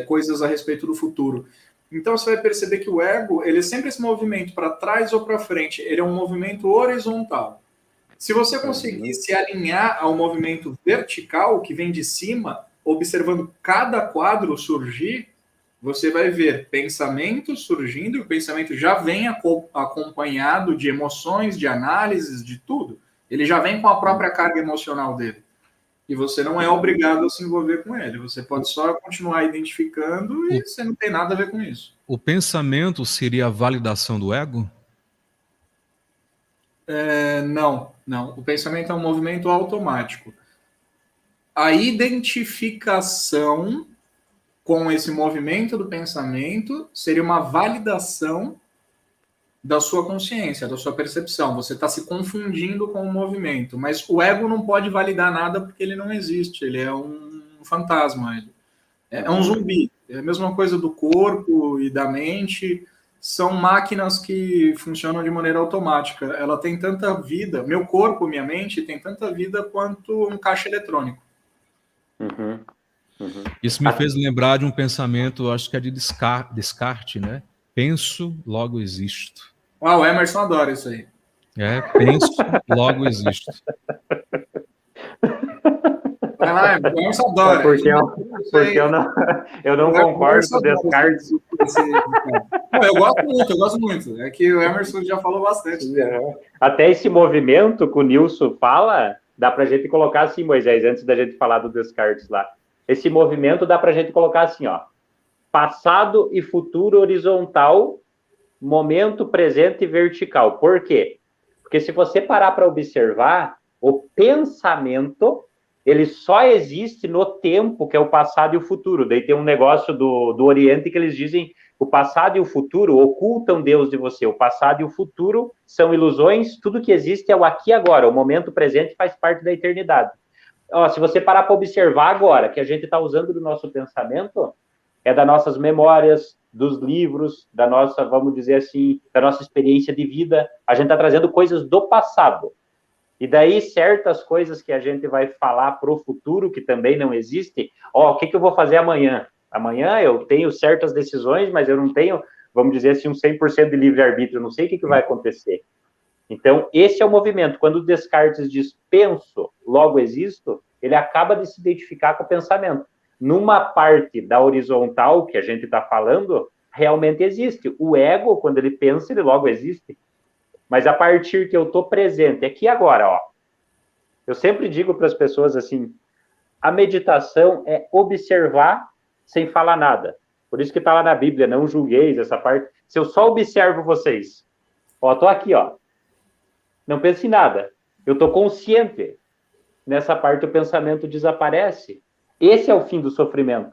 coisas a respeito do futuro. Então você vai perceber que o ego, ele é sempre esse movimento para trás ou para frente, ele é um movimento horizontal. Se você conseguir se alinhar ao movimento vertical, que vem de cima, observando cada quadro surgir, você vai ver pensamento surgindo, e o pensamento já vem acompanhado de emoções, de análises, de tudo. Ele já vem com a própria carga emocional dele. E você não é obrigado a se envolver com ele. Você pode só continuar identificando e você não tem nada a ver com isso. O pensamento seria a validação do ego? Não. O pensamento é um movimento automático. a identificação com esse movimento do pensamento seria uma validação da sua consciência, da sua percepção. Você está se confundindo com o movimento, mas o ego não pode validar nada porque ele não existe, ele é um fantasma, é um zumbi. É a mesma coisa do corpo e da mente, são máquinas que funcionam de maneira automática. Ela tem tanta vida, meu corpo, minha mente, tem tanta vida quanto um caixa eletrônico. Isso me fez lembrar de um pensamento, acho que é de Descartes, né? Penso, logo existo. O Emerson adora isso aí. Penso, logo existo. Vai lá, o Emerson adora. Porque eu não concordo com o Descartes. Eu gosto muito. É que o Emerson já falou bastante. Até esse movimento que o Nilson fala, dá para a gente colocar assim, Moisés, antes da gente falar do Descartes lá. Esse movimento dá para a gente colocar assim, ó. Passado e futuro horizontal, momento presente e vertical. Por quê? Porque se você parar para observar, o pensamento, ele só existe no tempo, que é o passado e o futuro. Daí tem um negócio do Oriente que eles dizem o passado e o futuro ocultam Deus de você. O passado e o futuro são ilusões, tudo que existe é o aqui e agora. O momento presente faz parte da eternidade. Se você parar para observar agora, que a gente está usando do nosso pensamento, é das nossas memórias, dos livros, da nossa, vamos dizer assim, da nossa experiência de vida. A gente está trazendo coisas do passado. E daí, certas coisas que a gente vai falar para o futuro, que também não existe, o que eu vou fazer amanhã? Amanhã eu tenho certas decisões, mas eu não tenho, vamos dizer assim, um 100% de livre-arbítrio, eu não sei o que vai acontecer. Então, esse é o movimento. Quando o Descartes diz penso, logo existo, ele acaba de se identificar com o pensamento. Numa parte da horizontal que a gente está falando, realmente existe. O ego, quando ele pensa, ele logo existe. Mas a partir que eu estou presente, aqui agora, eu sempre digo para as pessoas assim, a meditação é observar sem falar nada. Por isso que está lá na Bíblia, não julgueis essa parte. Se eu só observo vocês, estou aqui, não penso em nada. Eu estou consciente. Nessa parte o pensamento desaparece. Esse é o fim do sofrimento.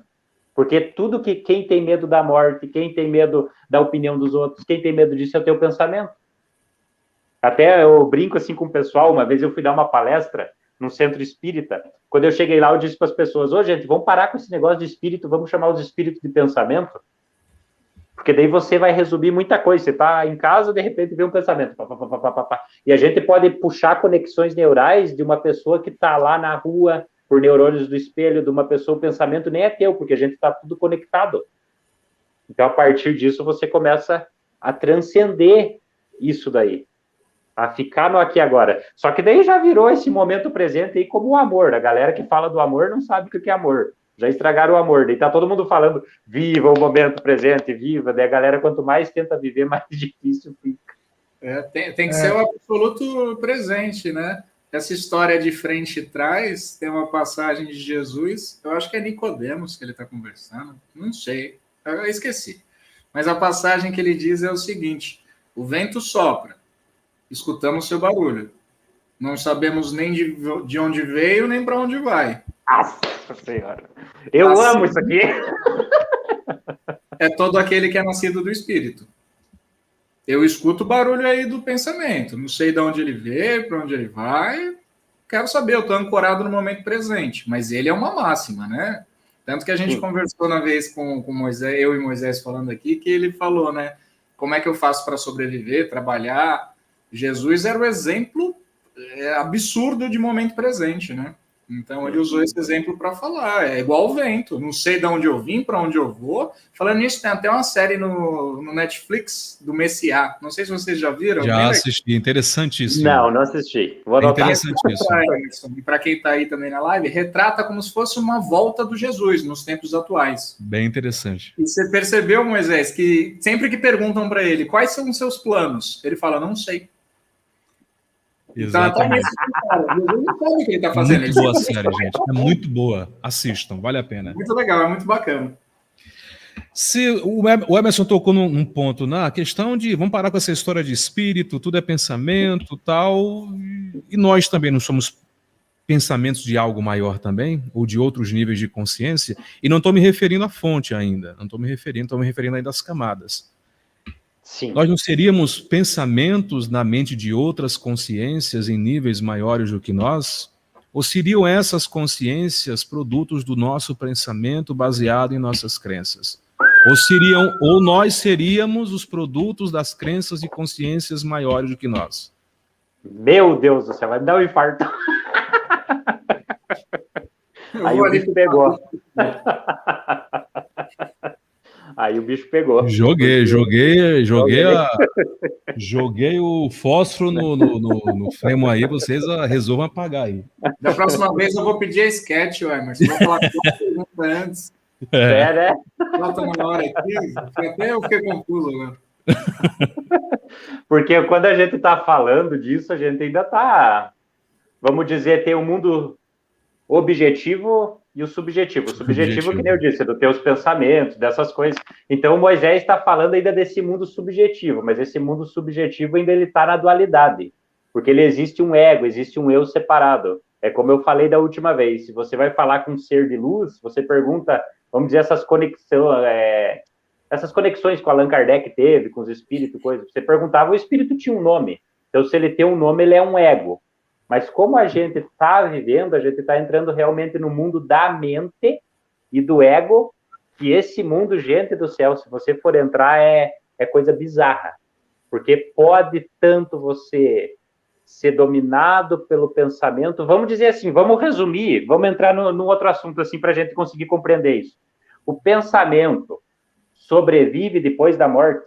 Porque tudo que quem tem medo da morte, quem tem medo da opinião dos outros, quem tem medo disso é o teu pensamento. Até eu brinco assim com o pessoal, uma vez eu fui dar uma palestra num centro espírita. Quando eu cheguei lá, eu disse para as pessoas, gente, vamos parar com esse negócio de espírito, vamos chamar os espíritos de pensamento. Porque daí você vai resumir muita coisa. Você está em casa, de repente vê um pensamento. E a gente pode puxar conexões neurais de uma pessoa que está lá na rua, por neurônios do espelho, de uma pessoa, o pensamento nem é teu, porque a gente está tudo conectado. Então, a partir disso, você começa a transcender isso daí. A ficar no aqui e agora. Só que daí já virou esse momento presente aí como o amor. A galera que fala do amor não sabe o que é amor. Já estragaram o amor. Daí tá todo mundo falando, viva o momento presente, viva. Daí a galera, quanto mais tenta viver, mais difícil fica. Tem que ser o absoluto presente, né? Essa história de frente e trás, tem uma passagem de Jesus, eu acho que é Nicodemos que ele está conversando, não sei, eu esqueci. Mas a passagem que ele diz é o seguinte, o vento sopra, escutamos seu barulho, não sabemos nem de onde veio, nem para onde vai. Nossa Senhora, eu amo isso aqui. É todo aquele que é nascido do Espírito. Eu escuto o barulho aí do pensamento, não sei de onde ele veio, para onde ele vai, quero saber, eu estou ancorado no momento presente, mas ele é uma máxima, né? Tanto que a gente conversou uma vez com Moisés, eu e Moisés falando aqui, que ele falou, né? Como é que eu faço para sobreviver, trabalhar? Jesus era o exemplo absurdo de momento presente, né? Então, ele usou esse exemplo para falar. É igual o vento. Não sei de onde eu vim, para onde eu vou. Falando nisso, tem até uma série no Netflix do Messiá. Não sei se vocês já viram. Já assisti. Interessantíssimo. Não assisti. Vou anotar. Interessantíssimo. E para quem está aí também na live, retrata como se fosse uma volta do Jesus nos tempos atuais. Bem interessante. E você percebeu, Moisés, que sempre que perguntam para ele quais são os seus planos, ele fala, não sei. Exatamente. Então, não sabe o que ele está fazendo. Muito boa série, gente. É muito boa. Assistam, vale a pena. Muito legal, é muito bacana. Se o Emerson tocou num ponto na questão de vamos parar com essa história de espírito, tudo é pensamento, tal, e nós também não somos pensamentos de algo maior também, ou de outros níveis de consciência, e não estou me referindo à fonte ainda, não estou me referindo ainda às camadas. Sim. Nós não seríamos pensamentos na mente de outras consciências em níveis maiores do que nós? Ou seriam essas consciências produtos do nosso pensamento baseado em nossas crenças? Ou nós seríamos os produtos das crenças de consciências maiores do que nós? Meu Deus do céu, vai me dar um infarto. Aí o bicho pegou. Aí o bicho pegou. Joguei o fósforo no Fremo aí, vocês resolvam apagar aí. Da próxima vez eu vou pedir a sketch, Emerson. Vou falar com a pergunta antes. Né? Falta na hora aqui, até eu fiquei confuso, né? Porque quando a gente está falando disso, a gente ainda está, vamos dizer, tem o mundo objetivo e o subjetivo. O subjetivo, que nem eu disse, é dos teus pensamentos, dessas coisas. Então, Moisés está falando ainda desse mundo subjetivo, mas esse mundo subjetivo ainda ele está na dualidade, porque ele existe um ego, existe um eu separado. É como eu falei da última vez, se você vai falar com um ser de luz, você pergunta, vamos dizer, essas conexões que o Allan Kardec teve com os espíritos, coisas, você perguntava, o espírito tinha um nome. Então, se ele tem um nome, ele é um ego. Mas como a gente está vivendo, a gente está entrando realmente no mundo da mente e do ego, que esse mundo, gente do céu, se você for entrar, é coisa bizarra. Porque pode tanto você ser dominado pelo pensamento. Vamos dizer assim, vamos resumir, vamos entrar num outro assunto assim para a gente conseguir compreender isso. O pensamento sobrevive depois da morte?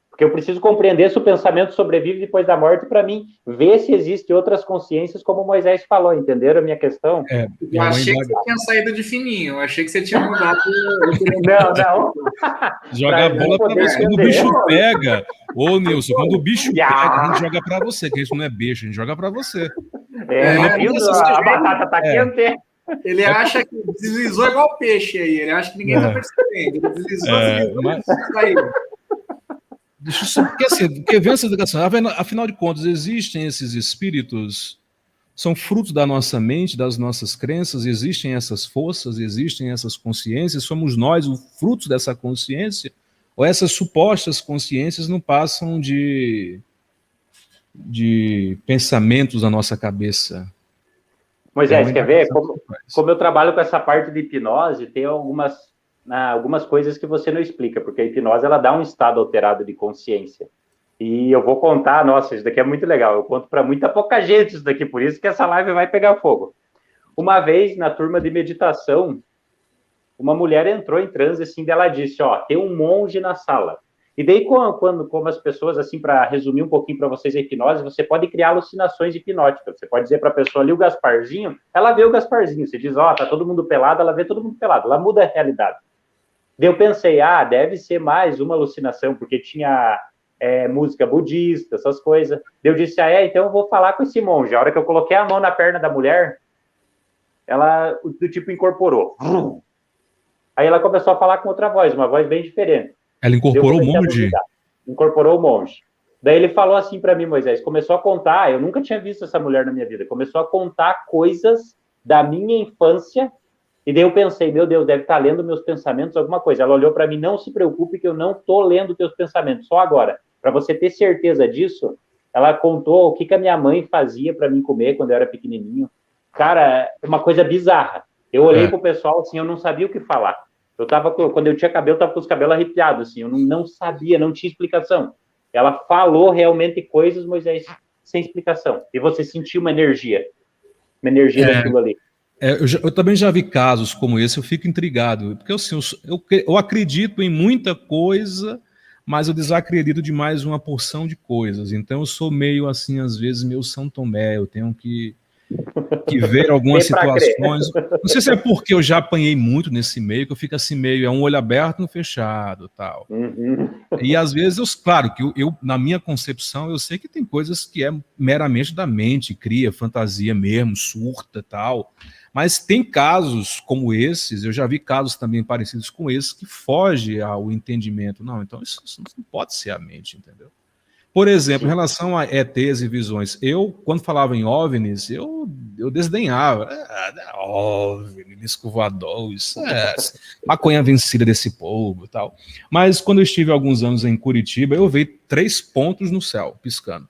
Porque eu preciso compreender se o pensamento sobrevive depois da morte para mim ver se existem outras consciências, como Moisés falou, entenderam a minha questão? Eu achei que você tinha saído de fininho, eu achei que você tinha mudado. Não. Joga a bola para você. Quando o bicho pega, ô Nilson, quando o bicho pega, a gente joga para você, que isso não é beijo, a gente joga para você. A batata tá quente. Ele acha que deslizou igual peixe aí, ele acha que ninguém tá percebendo. Ele deslizou, saiu. Porque vem essa educação, afinal de contas, existem esses espíritos, são frutos da nossa mente, das nossas crenças, existem essas forças, existem essas consciências, somos nós o fruto dessa consciência, ou essas supostas consciências não passam de pensamentos na nossa cabeça? Moisés, quer ver? Como eu trabalho com essa parte de hipnose, tem algumas coisas que você não explica, porque a hipnose ela dá um estado alterado de consciência. E eu vou contar, nossa, isso daqui é muito legal, eu conto para muita pouca gente isso daqui, por isso que essa live vai pegar fogo. Uma vez, na turma de meditação, uma mulher entrou em transe, assim, ela disse, tem um monge na sala. E daí, como as pessoas, assim, para resumir um pouquinho para vocês a hipnose, você pode criar alucinações hipnóticas. Você pode dizer para a pessoa ali, o Gasparzinho, ela vê o Gasparzinho. Você diz, tá todo mundo pelado, ela vê todo mundo pelado. Ela muda a realidade. Daí eu pensei, deve ser mais uma alucinação, porque tinha música budista, essas coisas. Daí eu disse, então eu vou falar com esse monge. A hora que eu coloquei a mão na perna da mulher, ela, do tipo, incorporou. Aí ela começou a falar com outra voz, uma voz bem diferente. Ela incorporou o monge? Incorporou o monge. Daí ele falou assim para mim, Moisés, começou a contar, eu nunca tinha visto essa mulher na minha vida, começou a contar coisas da minha infância, e daí eu pensei, meu Deus, deve estar lendo meus pensamentos, alguma coisa. Ela olhou para mim, não se preocupe que eu não estou lendo teus pensamentos, só agora. Para você ter certeza disso, ela contou o que a minha mãe fazia para mim comer quando eu era pequenininho. Cara, é uma coisa bizarra. Eu olhei pro pessoal, assim, eu não sabia o que falar. Quando eu tinha cabelo, eu tava com os cabelos arrepiados, assim, eu não sabia, não tinha explicação. Ela falou realmente coisas, Moisés, sem explicação. E você sentiu uma energia daquilo ali. Eu também já vi casos como esse, eu fico intrigado, porque assim, eu acredito em muita coisa, mas eu desacredito de mais uma porção de coisas. Então eu sou meio assim, às vezes, meio São Tomé, eu tenho que ver algumas situações. Não sei se é porque eu já apanhei muito nesse meio, que eu fico assim meio, um olho aberto e um fechado, tal. E às vezes, claro, que eu, na minha concepção, eu sei que tem coisas que é meramente da mente, cria fantasia mesmo, surta, tal. Mas tem casos como esses, eu já vi casos também parecidos com esses, que foge ao entendimento. Não, então isso não pode ser a mente, entendeu? Por exemplo, em relação a ETs e visões, eu, quando falava em OVNIs, eu desdenhava. OVNI, disco voador, isso é maconha vencida desse povo e tal. Mas quando eu estive alguns anos em Curitiba, eu vi 3 pontos no céu, piscando.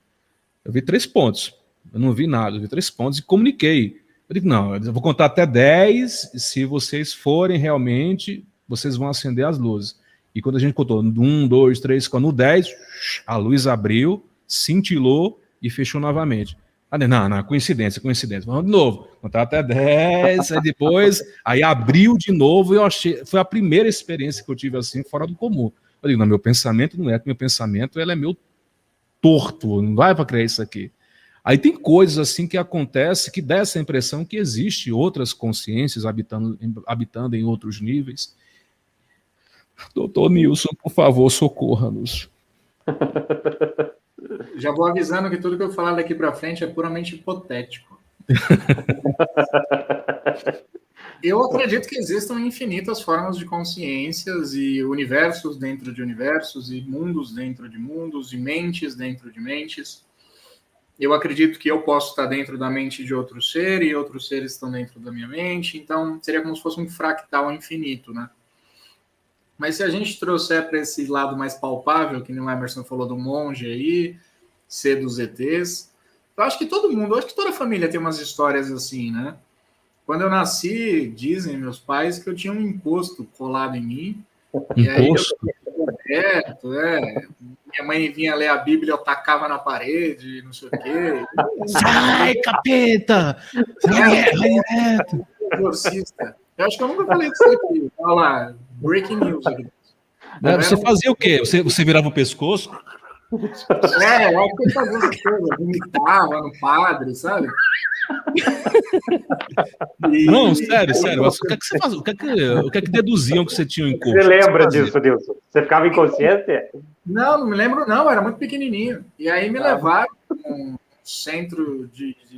Eu vi 3 pontos. Eu não vi nada, eu vi 3 pontos e comuniquei. Eu digo, não, eu vou contar até 10, e se vocês forem realmente, vocês vão acender as luzes. E quando a gente contou 1, 2, 3, 4, no 10, a luz abriu, cintilou e fechou novamente. Não, coincidência. Vamos de novo. Contar até 10, aí depois, aí abriu de novo e eu achei, foi a primeira experiência que eu tive assim, fora do comum. Eu digo, não, meu pensamento não é que meu pensamento, ele é meu torto, não vai para crer isso aqui. Aí tem coisas assim que acontecem que dá essa impressão que existe outras consciências habitando em outros níveis. Doutor Nilson, por favor, socorra-nos. Já vou avisando que tudo que eu falar daqui para frente é puramente hipotético. Eu acredito que existam infinitas formas de consciências e universos dentro de universos e mundos dentro de mundos e mentes dentro de mentes. Eu acredito que eu posso estar dentro da mente de outro ser e outros seres estão dentro da minha mente. Então, seria como se fosse um fractal infinito, né? Mas se a gente trouxer para esse lado mais palpável, que o Emerson falou do monge aí, ser dos ETs, eu acho que toda família tem umas histórias assim, né? Quando eu nasci, dizem meus pais que eu tinha um encosto colado em mim. Encosto? E aí minha mãe vinha ler a Bíblia, eu tacava na parede, não sei o quê. Sai, capeta! Sai direto! Exorcista. Eu acho que eu nunca falei disso aqui. Olha lá, breaking news aqui. Você fazia o quê? Você virava o pescoço? Eu acho que eu fazia essas coisas, vomitava no padre, sabe? Não, sério. Mas o que é que você fazia? O que é que deduziam que você tinha um encosto? Você lembra disso, Nilson? Você ficava inconsciente? Não me lembro, não. Era muito pequenininho. E aí me levaram para um centro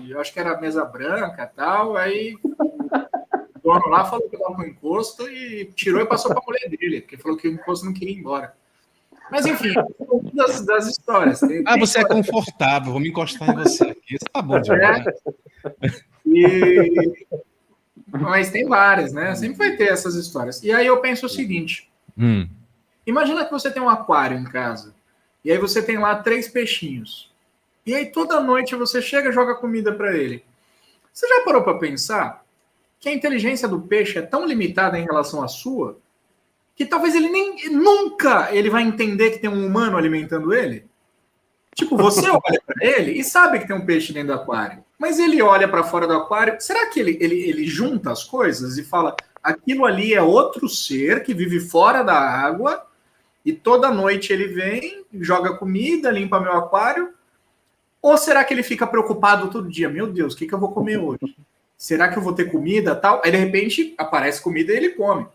eu acho que era mesa branca e tal. Aí o dono lá falou que eu estava com encosto e tirou e passou para a mulher dele, porque falou que o encosto não queria ir embora. Mas, enfim, das histórias. Você é confortável, vou me encostar em você aqui. Isso tá bom demais. Mas tem várias, né? Sempre vai ter essas histórias. E aí eu penso o seguinte. Imagina que você tem um aquário em casa. E aí você tem lá 3 peixinhos. E aí toda noite você chega e joga comida para ele. Você já parou para pensar que a inteligência do peixe é tão limitada em relação à sua que talvez ele nunca ele vai entender que tem um humano alimentando ele? Tipo, você olha para ele e sabe que tem um peixe dentro do aquário, mas ele olha para fora do aquário. Será que ele junta as coisas e fala, aquilo ali é outro ser que vive fora da água e toda noite ele vem, joga comida, limpa meu aquário? Ou será que ele fica preocupado todo dia? Meu Deus, o que eu vou comer hoje? Será que eu vou ter comida tal? Aí, de repente, aparece comida e ele come.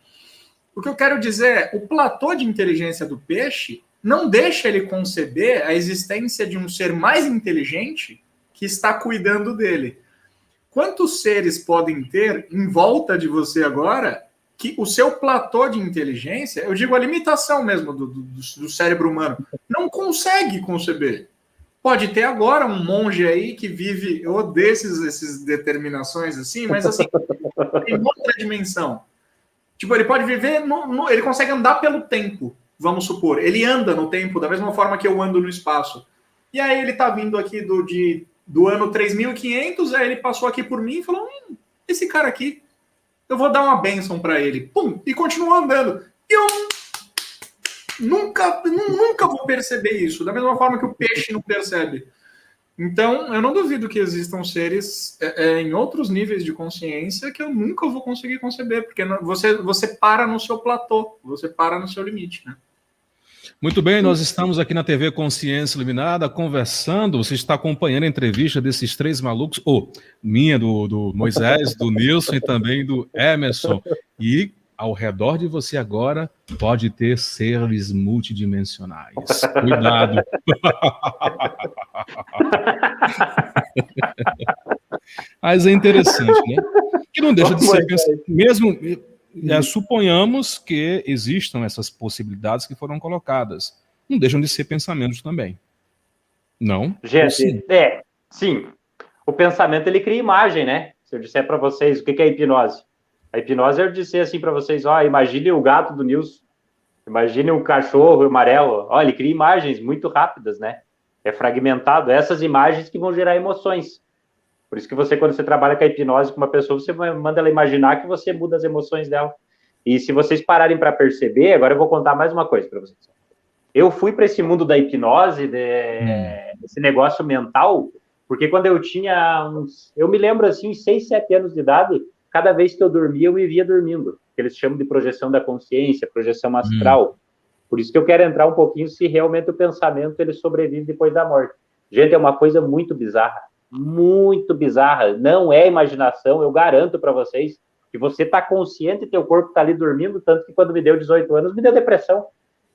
O que eu quero dizer é, o platô de inteligência do peixe não deixa ele conceber a existência de um ser mais inteligente que está cuidando dele. Quantos seres podem ter em volta de você agora que o seu platô de inteligência, eu digo a limitação mesmo do cérebro humano, não consegue conceber? Pode ter agora um monge aí que vive, eu odeio essas determinações assim, mas assim, em outra dimensão. Tipo, ele pode viver, ele consegue andar pelo tempo, vamos supor. Ele anda no tempo da mesma forma que eu ando no espaço. E aí ele tá vindo aqui do ano 3500, aí ele passou aqui por mim e falou, esse cara aqui, eu vou dar uma bênção para ele. Pum, e continuou andando. E eu nunca vou perceber isso, da mesma forma que o peixe não percebe. Então, eu não duvido que existam seres em outros níveis de consciência que eu nunca vou conseguir conceber, porque você para no seu platô, você para no seu limite, né? Muito bem, nós estamos aqui na TV Consciência Iluminada conversando, você está acompanhando a entrevista desses 3 malucos, minha, do Moisés, do Nilson e também do Emerson, e ao redor de você agora pode ter seres multidimensionais. Cuidado. Mas é interessante, né? Que não deixa de ser mesmo. Suponhamos que existam essas possibilidades que foram colocadas. Não deixam de ser pensamentos também. Não? Gente, sim. O pensamento, ele cria imagem, né? Se eu disser para vocês o que é hipnose. A hipnose é eu dizer assim para vocês, imagine o gato do Nilson, imagine um cachorro amarelo. Ele cria imagens muito rápidas, né? É fragmentado. Essas imagens que vão gerar emoções. Por isso que quando você trabalha com a hipnose com uma pessoa, você manda ela imaginar que você muda as emoções dela. E se vocês pararem para perceber, agora eu vou contar mais uma coisa para vocês. Eu fui para esse mundo da hipnose, esse negócio mental, porque quando eu tinha eu me lembro assim, 6, 7 anos de idade, cada vez que eu dormia, eu me via dormindo. Que eles chamam de projeção da consciência, projeção astral. Por isso que eu quero entrar um pouquinho se realmente o pensamento ele sobrevive depois da morte. Gente, é uma coisa muito bizarra. Muito bizarra. Não é imaginação, eu garanto para vocês que você está consciente e teu corpo está ali dormindo, tanto que quando me deu 18 anos, me deu depressão.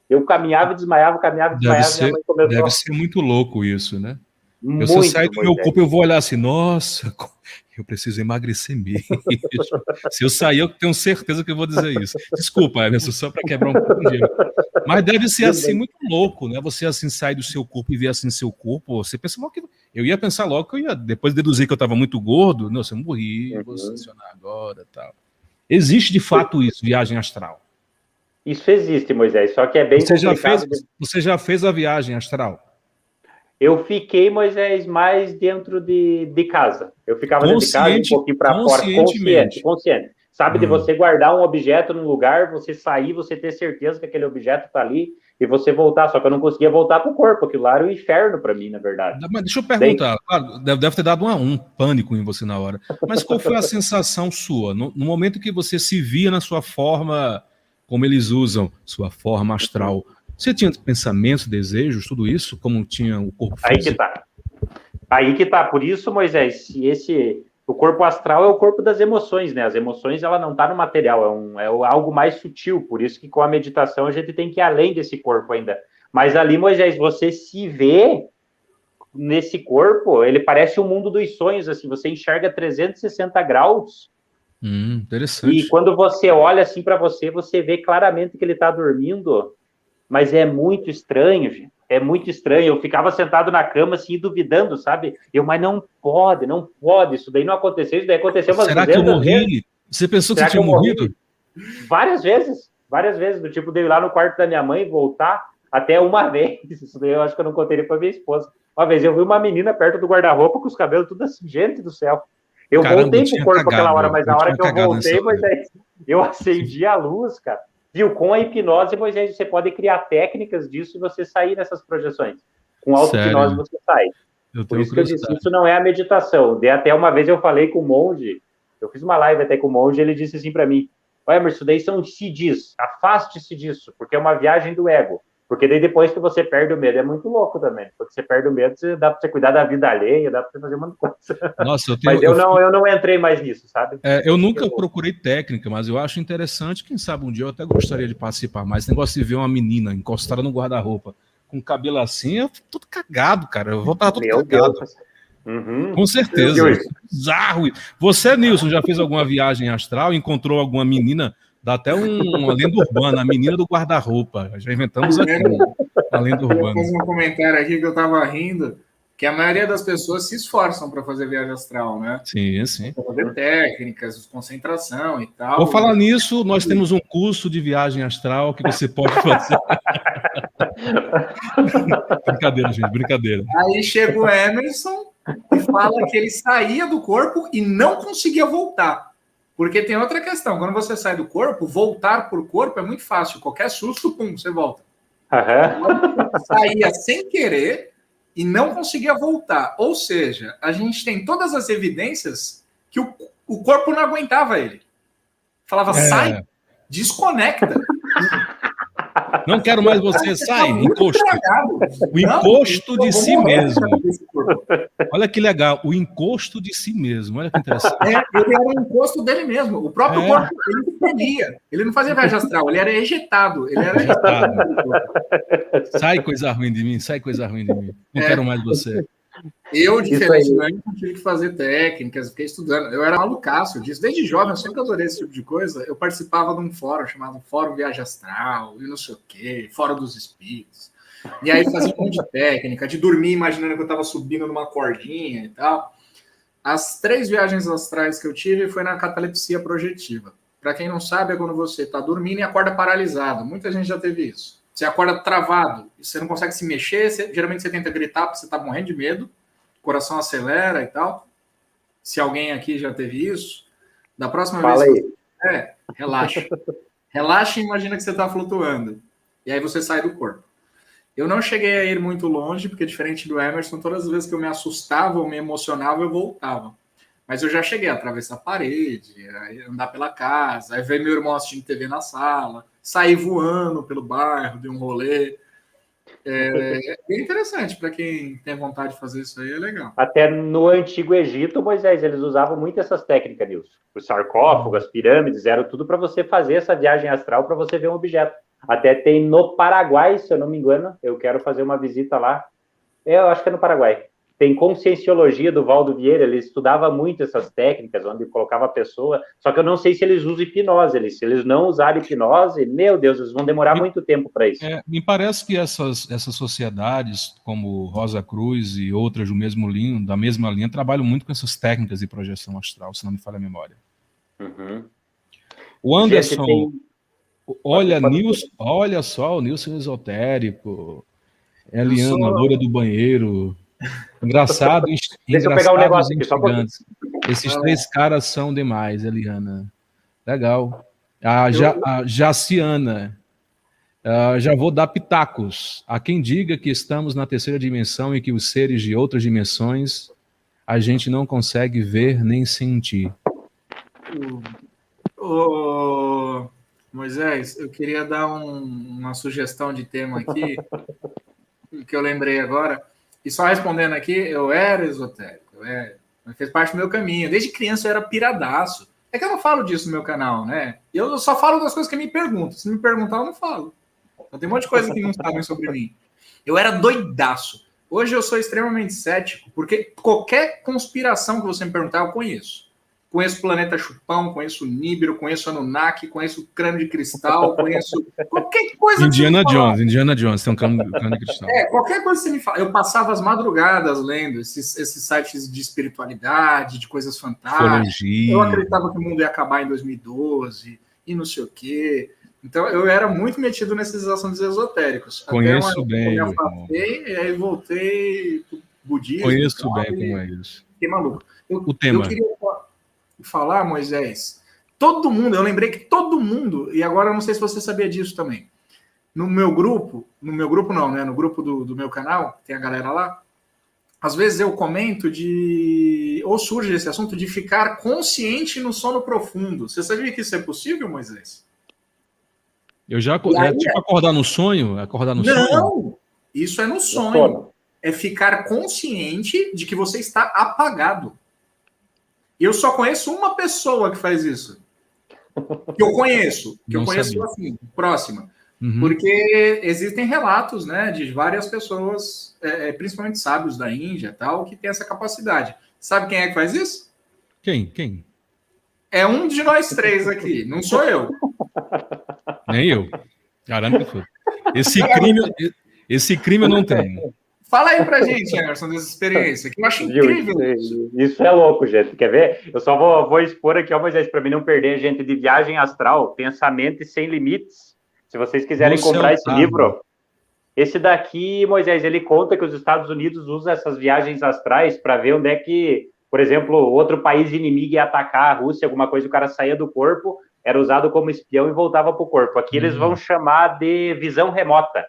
Eu caminhava e desmaiava, Deve ser muito louco isso, né? Se eu sair do meu corpo, eu vou olhar assim, nossa, eu preciso emagrecer mesmo. Se eu sair, eu tenho certeza que eu vou dizer isso. Desculpa, Emerson, só para quebrar um pouco de gelo. Mas deve ser assim muito louco, né? Você assim sair do seu corpo e ver assim seu corpo, você pensa logo que... Eu ia pensar logo que eu ia, depois deduzir que eu estava muito gordo, não, eu morri, vou estacionar agora e tal. Existe de fato isso, viagem astral? Isso existe, Moisés, só que é bem complicado. Você já fez a viagem astral? Eu fiquei, Moisés, mais dentro de casa. Eu ficava dentro de casa, um pouquinho para fora, consciente. Sabe, de você guardar um objeto num lugar, você sair, você ter certeza que aquele objeto está ali e você voltar. Só que eu não conseguia voltar para o corpo, aquilo lá era um inferno para mim, na verdade. Mas deixa eu perguntar, claro, deve ter dado um pânico em você na hora. Mas qual foi a sensação sua? No momento que você se via na sua forma, como eles usam, sua forma astral, você tinha pensamentos, desejos, tudo isso, como tinha o corpo físico? Aí que tá. Por isso, Moisés, o corpo astral é o corpo das emoções, né? As emoções, ela não tá no material, é algo mais sutil. Por isso que com a meditação a gente tem que ir além desse corpo ainda. Mas ali, Moisés, você se vê nesse corpo, ele parece o mundo dos sonhos, assim, você enxerga 360 graus. Interessante. E quando você olha assim para você vê claramente que ele tá dormindo. Mas é muito estranho, gente. É muito estranho. Eu ficava sentado na cama, assim, duvidando, sabe? Mas não pode. Isso daí não aconteceu. Isso daí aconteceu umas 200 vezes. Será que eu morri? Você pensou que você tinha morrido? Várias vezes. Do tipo, de ir lá no quarto da minha mãe e voltar até uma vez. Isso daí eu acho que eu não contei para minha esposa. Uma vez eu vi uma menina perto do guarda-roupa com os cabelos tudo assim, gente do céu. Eu voltei pro corpo aquela hora, mas na hora que eu voltei, Moisés, eu acendi a luz, cara. Viu? Com a hipnose, Moisés, você pode criar técnicas disso e você sair dessas projeções. Com auto-hipnose você sai. Por isso que eu disse, isso não é a meditação. Até uma vez eu falei com o monge, eu fiz uma live até com o monge, ele disse assim para mim, Emerson, isso daí são CDs, afaste-se disso, porque é uma viagem do ego. Porque daí depois que você perde o medo, é muito louco também. Quando você perde o medo, dá para você cuidar da vida alheia, dá para você fazer uma coisa. Nossa, mas eu não entrei mais nisso, sabe? Eu nunca procurei técnica, mas eu acho interessante, quem sabe um dia eu até gostaria de participar. Mas esse negócio de ver uma menina encostada no guarda-roupa, com cabelo assim, eu fico tudo cagado, cara. Eu vou estar tudo cagado. Com certeza. Bizarro. Você, Nilson, já fez alguma viagem astral? Encontrou alguma menina? Dá até uma lenda urbana, a menina do guarda-roupa. Já inventamos aqui uma lenda urbana. Eu vou fazer um comentário aqui que eu estava rindo, que a maioria das pessoas se esforçam para fazer viagem astral, né? Sim, sim. Para fazer técnicas, concentração e tal. Vou falar nisso, nós temos um curso de viagem astral que você pode fazer. Brincadeira, gente, brincadeira. Aí chega o Emerson e fala que ele saía do corpo e não conseguia voltar. Porque tem outra questão, quando você sai do corpo, voltar para o corpo é muito fácil. Qualquer susto, pum, você volta. Saía sem querer e não conseguia voltar. Ou seja, a gente tem todas as evidências que o corpo não aguentava ele. Falava, sai, desconecta. Não quero mais você, sai, encosto. O encosto de si mesmo. Olha que legal, o encosto de si mesmo. Olha que interessante. Ele era o encosto dele mesmo. O próprio corpo, ele não comia. Ele não fazia viagem astral, ele era ejetado. Sai coisa ruim de mim, sai coisa ruim de mim. Não quero mais você. Eu, diferentemente, tive que fazer técnicas, fiquei estudando. Eu era malucaço disso. Desde jovem, eu sempre adorei esse tipo de coisa. Eu participava de um fórum chamado Fórum Viagem Astral, e não sei o quê, Fórum dos Espíritos. E aí fazia um monte de técnica, de dormir imaginando que eu estava subindo numa cordinha e tal. As 3 viagens astrais que eu tive foi na catalepsia projetiva. Para quem não sabe, é quando você está dormindo e acorda paralisado. Muita gente já teve isso. Você acorda travado, você não consegue se mexer, geralmente você tenta gritar porque você está morrendo de medo, o coração acelera e tal. Se alguém aqui já teve isso, da próxima Fala vez aí. Relaxa. Relaxa e imagina que você está flutuando. E aí você sai do corpo. Eu não cheguei a ir muito longe, porque diferente do Emerson, todas as vezes que eu me assustava ou me emocionava, eu voltava. Mas eu já cheguei a atravessar a parede, a andar pela casa, aí ver meu irmão assistindo TV na sala, sair voando pelo bairro, de um rolê. É bem interessante, para quem tem vontade de fazer isso aí, é legal. Até no Antigo Egito, Moisés, eles usavam muito essas técnicas, Nilson. Os sarcófagos, as pirâmides, era tudo para você fazer essa viagem astral, para você ver um objeto. Até tem no Paraguai, se eu não me engano, eu quero fazer uma visita lá. Eu acho que é no Paraguai. Tem Conscienciologia do Valdo Vieira, ele estudava muito essas técnicas, onde colocava a pessoa, só que eu não sei se eles usam hipnose, se eles não usarem hipnose, meu Deus, eles vão demorar muito tempo para isso. Me parece que essas sociedades, como Rosa Cruz e outras da mesma linha, trabalham muito com essas técnicas de projeção astral, se não me falha a memória. Uhum. O Anderson, olha só, o Nilson esotérico, Eliana, loira do banheiro, engraçado, Deixa eu pegar um negócio aqui, só pra... Esses 3 caras são demais, Eliana. Legal. A Jaciana, já vou dar pitacos. Há quem diga que estamos na 3ª dimensão e que os seres de outras dimensões a gente não consegue ver nem sentir. Moisés, eu queria dar uma sugestão de tema aqui, que eu lembrei agora. E só respondendo aqui, eu era esotérico, fez parte do meu caminho. Desde criança eu era piradaço. É que eu não falo disso no meu canal, né? Eu só falo das coisas que me perguntam. Se me perguntar, eu não falo. Então, tem um monte de coisa que não sabem sobre mim. Eu era doidaço. Hoje eu sou extremamente cético, porque qualquer conspiração que você me perguntar, eu conheço. Conheço o Planeta Chupão, conheço o Nibiru, conheço o Anunnaki, conheço o Crânio de Cristal, conheço qualquer coisa Indiana Jones tem um crânio de cristal. Qualquer coisa que você me fala. Eu passava as madrugadas lendo esses sites de espiritualidade, de coisas fantásticas. Ufologia. Eu acreditava que o mundo ia acabar em 2012 e não sei o quê. Então, eu era muito metido nesses assuntos esotéricos. Conheço bem, eu me afastei, e aí voltei pro budismo. Conheço bem como é isso. Fiquei maluco. O tema. Eu queria falar, Moisés, todo mundo, eu lembrei que todo mundo, e agora eu não sei se você sabia disso também, no meu grupo não, né? No grupo do meu canal, tem a galera lá, às vezes eu comento ou surge esse assunto de ficar consciente no sono profundo. Você sabia que isso é possível, Moisés? Eu já tipo acordar no sonho? Não, isso é no sonho. É ficar consciente de que você está apagado. Eu só conheço uma pessoa que faz isso. Que eu conheço assim, próxima. Uhum. Porque existem relatos, né, de várias pessoas, principalmente sábios da Índia, tal, que tem essa capacidade. Sabe quem é que faz isso? Quem? É um de nós 3 aqui, não sou eu. Nem eu. Garanto que foi. Esse crime eu não tenho. Fala aí pra gente, Emerson, dessa experiência, que eu acho incrível. Isso é louco, gente. Quer ver? Eu só vou expor aqui, ó, Moisés, para mim não perder, gente, de Viagem Astral, Pensamento Sem Limites. Se vocês quiserem comprar esse livro, esse daqui, Moisés, ele conta que os Estados Unidos usam essas viagens astrais para ver onde é que, por exemplo, outro país inimigo ia atacar a Rússia, alguma coisa, o cara saía do corpo, era usado como espião e voltava para o corpo. Aqui eles vão chamar de visão remota.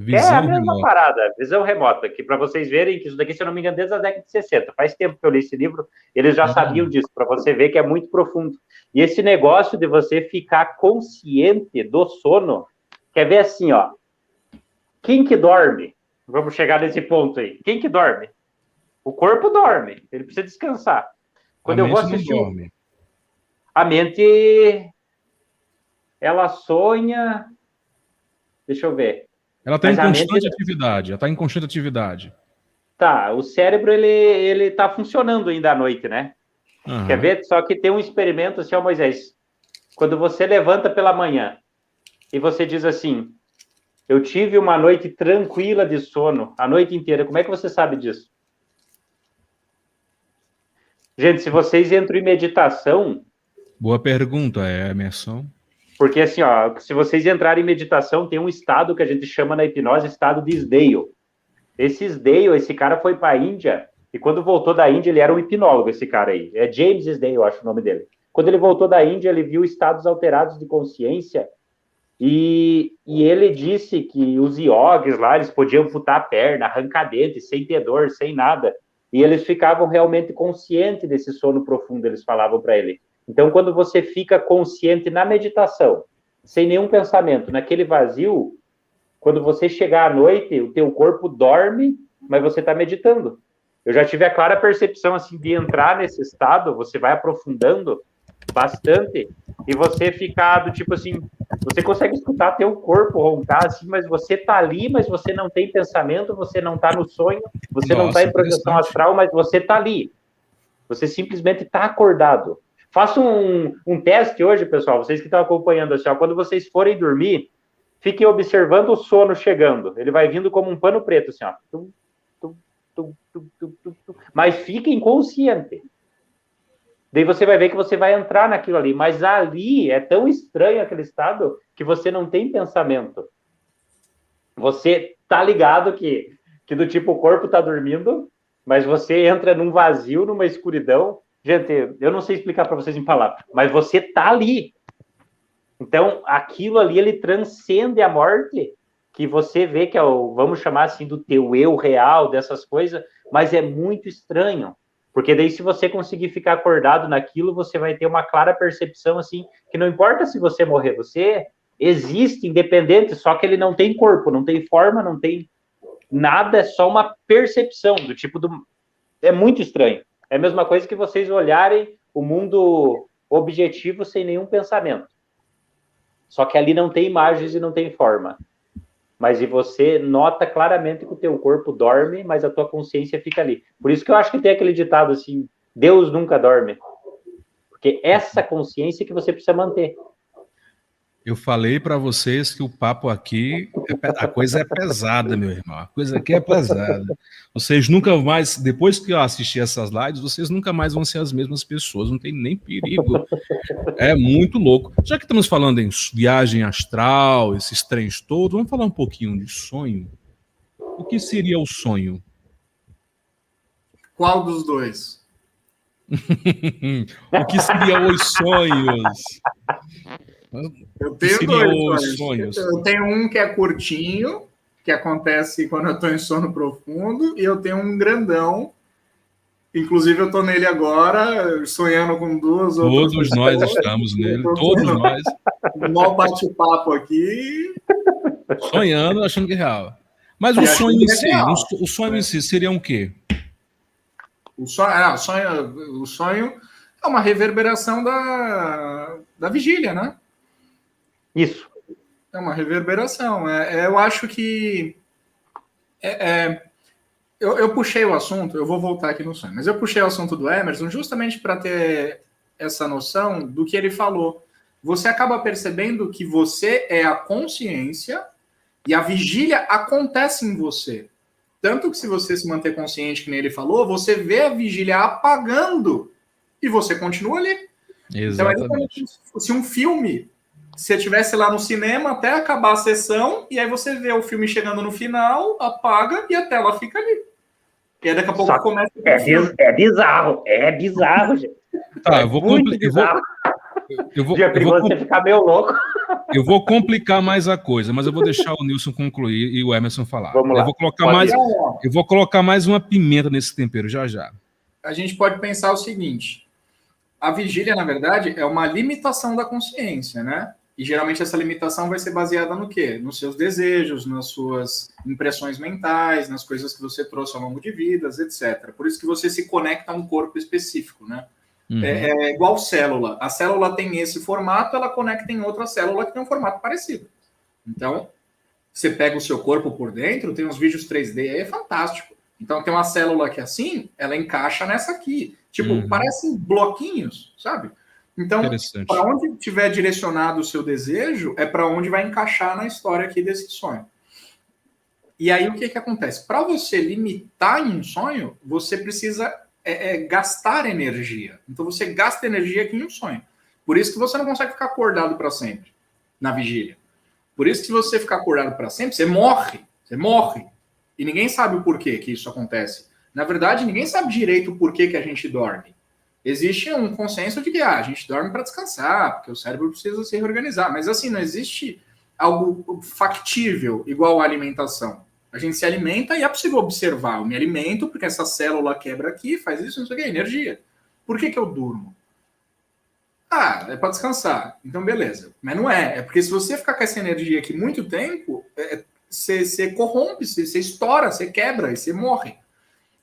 É a mesma parada, visão remota, que para vocês verem que isso daqui, se eu não me engano, desde a década de 60, faz tempo que eu li esse livro, eles já sabiam disso, para você ver que é muito profundo. E esse negócio de você ficar consciente do sono, quer ver assim, ó, quem que dorme? Vamos chegar nesse ponto aí. Quem que dorme? O corpo dorme, ele precisa descansar. Quando eu vou assistir, a mente, ela sonha, deixa eu ver. Ela está em constante atividade. Ela está em constante atividade. Tá, o cérebro, ele está funcionando ainda à noite, né? Uhum. Quer ver? Só que tem um experimento, assim, ó, Moisés. Quando você levanta pela manhã e você diz assim, eu tive uma noite tranquila de sono, a noite inteira. Como é que você sabe disso? Gente, se vocês entram em meditação... Boa pergunta, Emerson. Porque, assim, ó, se vocês entrarem em meditação, tem um estado que a gente chama na hipnose estado de Sdale. Esse cara foi para a Índia, e quando voltou da Índia, ele era um hipnólogo, esse cara aí. É James Sdale, eu acho o nome dele. Quando ele voltou da Índia, ele viu estados alterados de consciência, e ele disse que os iogues lá, eles podiam amputar a perna, arrancar dente, sem ter dor, sem nada. E eles ficavam realmente conscientes desse sono profundo, eles falavam para ele. Então, quando você fica consciente na meditação, sem nenhum pensamento, naquele vazio, quando você chegar à noite, o teu corpo dorme, mas você está meditando. Eu já tive a clara percepção, assim, de entrar nesse estado, você vai aprofundando bastante, e você ficar do tipo assim, você consegue escutar teu corpo roncar, assim, mas você tá ali, mas você não tem pensamento, você não tá no sonho, você não tá em projeção astral, mas você tá ali. Você simplesmente tá acordado. Faça um teste hoje, pessoal, vocês que estão acompanhando, assim, ó, quando vocês forem dormir, fiquem observando o sono chegando. Ele vai vindo como um pano preto, assim, ó. Mas fiquem conscientes. Daí você vai ver que você vai entrar naquilo ali. Mas ali é tão estranho aquele estado que você não tem pensamento. Você tá ligado que do tipo o corpo tá dormindo, mas você entra num vazio, numa escuridão. Gente, eu não sei explicar para vocês em palavras, mas você tá ali. Então, aquilo ali, ele transcende a morte, que você vê que é o, vamos chamar assim, do teu eu real, dessas coisas, mas é muito estranho. Porque daí, se você conseguir ficar acordado naquilo, você vai ter uma clara percepção, assim, que não importa se você morrer, você existe independente, só que ele não tem corpo, não tem forma, não tem nada, é só uma percepção do tipo do... É muito estranho. É a mesma coisa que vocês olharem o mundo objetivo sem nenhum pensamento. Só que ali não tem imagens e não tem forma. Mas e você nota claramente que o teu corpo dorme, mas a tua consciência fica ali. Por isso que eu acho que tem aquele ditado assim, Deus nunca dorme. Porque essa consciência que você precisa manter. Eu falei para vocês que o papo aqui, a coisa é pesada, meu irmão. A coisa aqui é pesada. Vocês nunca mais, depois que eu assisti essas lives, vocês nunca mais vão ser as mesmas pessoas. Não tem nem perigo. É muito louco. Já que estamos falando em viagem astral, esses trens todos, vamos falar um pouquinho de sonho. O que seria o sonho? Qual dos dois? O que seriam os sonhos? Eu tenho dois sonhos. Eu tenho um que é curtinho, que acontece quando eu estou em sono profundo, e eu tenho um grandão. Inclusive, eu estou nele agora, sonhando com duas outras pessoas. Todos nós estamos nele, todos nós. Um bate-papo aqui. Sonhando, achando que é real. Mas o sonho em si, o sonho em si seria um quê? O sonho é uma reverberação da vigília, né? Isso. É uma reverberação. Eu acho que... Eu puxei o assunto, eu vou voltar aqui no sonho, mas eu puxei o assunto do Emerson justamente para ter essa noção do que ele falou. Você acaba percebendo que você é a consciência e a vigília acontece em você. Tanto que se você se manter consciente, que nem ele falou, você vê a vigília apagando e você continua ali. Exatamente. Então, se um filme, se você estivesse lá no cinema até acabar a sessão, e aí você vê o filme chegando no final, apaga e a tela fica ali. E aí daqui a pouco começa... É bizarro, gente. Tá, eu vou complicar. Você ficar meio louco. Eu vou complicar mais a coisa, mas eu vou deixar o Nilson concluir e o Emerson falar. Vamos lá. Eu vou colocar mais uma pimenta nesse tempero já. A gente pode pensar o seguinte: a vigília, na verdade, é uma limitação da consciência, né? E geralmente essa limitação vai ser baseada no quê? Nos seus desejos, nas suas impressões mentais, nas coisas que você trouxe ao longo de vidas, etc. Por isso que você se conecta a um corpo específico, né? Uhum. É igual célula. A célula tem esse formato, ela conecta em outra célula que tem um formato parecido. Então, você pega o seu corpo por dentro, tem uns vídeos 3D aí, é fantástico. Então, tem uma célula que é assim, ela encaixa nessa aqui. Tipo, parecem bloquinhos, sabe? Então, para onde tiver direcionado o seu desejo, é para onde vai encaixar na história aqui desse sonho. E aí o que acontece? Para você limitar em um sonho, você precisa gastar energia. Então você gasta energia aqui em um sonho. Por isso que você não consegue ficar acordado para sempre na vigília. Por isso que se você ficar acordado para sempre, você morre. Você morre. E ninguém sabe o porquê que isso acontece. Na verdade, ninguém sabe direito o porquê que a gente dorme. Existe um consenso de que a gente dorme para descansar, porque o cérebro precisa se reorganizar. Mas assim, não existe algo factível igual à alimentação. A gente se alimenta e é possível observar. Eu me alimento porque essa célula quebra aqui, faz isso, não sei o que, energia. Por que eu durmo? É para descansar. Então, beleza. Mas não é. É porque se você ficar com essa energia aqui muito tempo, você corrompe, você estoura, você quebra e você morre.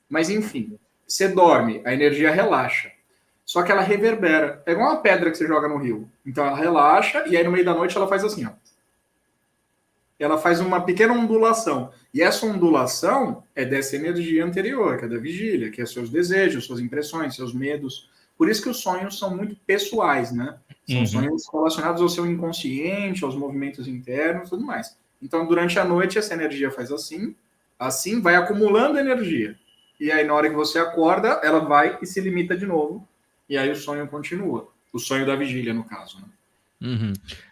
Mas, enfim, você dorme, a energia relaxa. Só que ela reverbera. É igual uma pedra que você joga no rio. Então, ela relaxa e aí no meio da noite ela faz assim, ó. Ela faz uma pequena ondulação. E essa ondulação é dessa energia anterior, que é da vigília, que é seus desejos, suas impressões, seus medos. Por isso que os sonhos são muito pessoais, né? São sonhos relacionados ao seu inconsciente, aos movimentos internos e tudo mais. Então, durante a noite, essa energia faz assim, vai acumulando energia. E aí, na hora que você acorda, ela vai e se limita de novo. E aí o sonho continua. O sonho da vigília, no caso, né?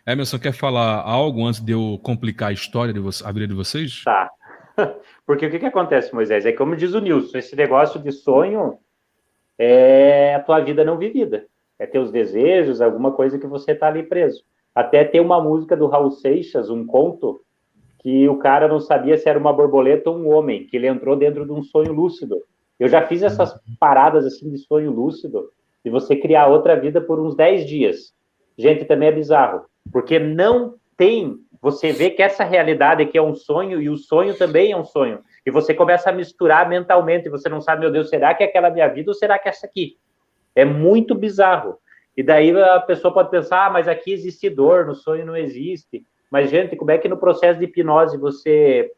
Emerson, quer falar algo antes de eu complicar a história a vida de vocês? Tá. Porque o que acontece, Moisés? É como diz o Nilson, esse negócio de sonho é a tua vida não vivida. É teus desejos, alguma coisa que você tá ali preso. Até tem uma música do Raul Seixas, um conto, que o cara não sabia se era uma borboleta ou um homem, que ele entrou dentro de um sonho lúcido. Eu já fiz essas paradas assim de sonho lúcido, de você criar outra vida por uns 10 dias. Gente, também é bizarro, porque não tem, você vê que essa realidade aqui é um sonho e o sonho também é um sonho, e você começa a misturar mentalmente, e você não sabe, meu Deus, será que é aquela minha vida ou será que é essa aqui? É muito bizarro. E daí a pessoa pode pensar, mas aqui existe dor, no sonho não existe. Mas, gente, como é que no processo de hipnose você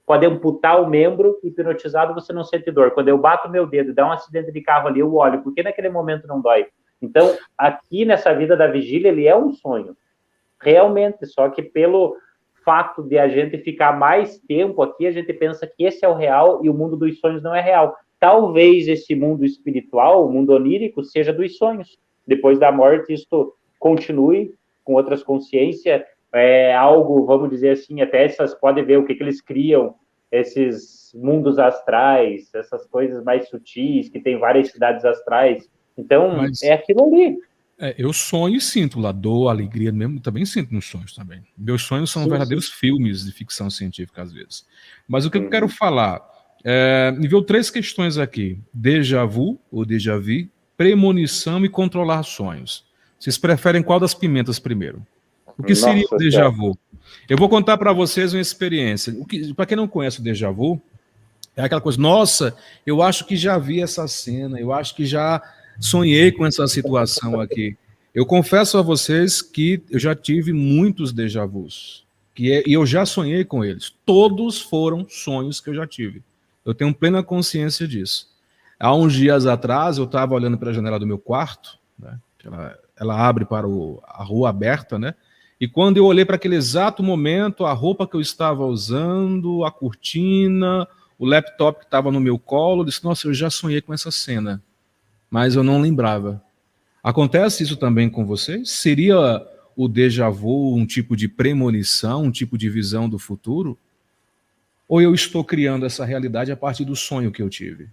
pode amputar o membro, hipnotizado, você não sente dor? Quando eu bato meu dedo e dá um acidente de carro ali, eu olho, por que naquele momento não dói? Então, aqui nessa vida da vigília, ele é um sonho, realmente, só que pelo fato de a gente ficar mais tempo aqui, a gente pensa que esse é o real e o mundo dos sonhos não é real. Talvez esse mundo espiritual, o mundo onírico, seja dos sonhos. Depois da morte, isto continue com outras consciências, algo, vamos dizer assim, até essas, pode ver o que eles criam, esses mundos astrais, essas coisas mais sutis, que tem várias cidades astrais. Então, é aquilo ali. Eu sonho e sinto lá, dor, alegria mesmo, também sinto nos sonhos também. Meus sonhos são verdadeiros filmes de ficção científica, às vezes. Mas o que eu quero falar, me veio 3 questões aqui. Déjà vu, ou déjà vu, premonição e controlar sonhos. Vocês preferem qual das pimentas primeiro? O que seria o déjà vu? Eu vou contar para vocês uma experiência. Para quem não conhece o déjà vu, é aquela coisa, nossa, eu acho que já vi essa cena, eu acho que já sonhei com essa situação aqui. Eu confesso a vocês que eu já tive muitos déjà vus, e eu já sonhei com eles. Todos foram sonhos que eu já tive. Eu tenho plena consciência disso. Há uns dias atrás, eu estava olhando para a janela do meu quarto, né, ela abre para a rua aberta, né? E quando eu olhei para aquele exato momento, a roupa que eu estava usando, a cortina, o laptop que estava no meu colo, eu disse, nossa, eu já sonhei com essa cena. Mas eu não lembrava. Acontece isso também com vocês? Seria o déjà vu um tipo de premonição, um tipo de visão do futuro? Ou eu estou criando essa realidade a partir do sonho que eu tive?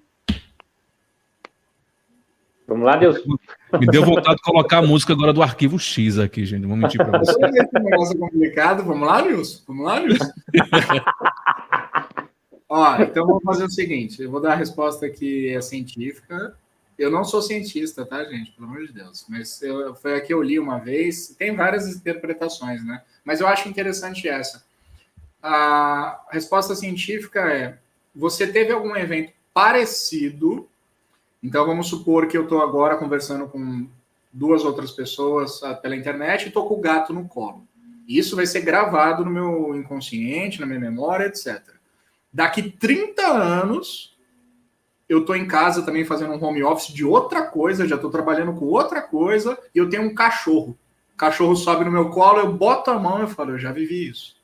Vamos lá, Deus. Me deu vontade de colocar a música agora do Arquivo X aqui, gente. Não vou mentir para vocês. Esse negócio complicado. Vamos lá, Nilson? Ó, então vamos fazer o seguinte. Eu vou dar a resposta que é científica. Eu não sou cientista, tá, gente? Pelo amor de Deus. Mas foi a que eu li uma vez. Tem várias interpretações, né? Mas eu acho interessante essa. A resposta científica é: você teve algum evento parecido? Então, vamos supor que eu estou agora conversando com 2 outras pessoas pela internet e estou com o gato no colo. Isso vai ser gravado no meu inconsciente, na minha memória, etc. Daqui 30 anos... eu estou em casa também fazendo um home office de outra coisa, já estou trabalhando com outra coisa, e eu tenho um cachorro. O cachorro sobe no meu colo, eu boto a mão e falo, eu já vivi isso.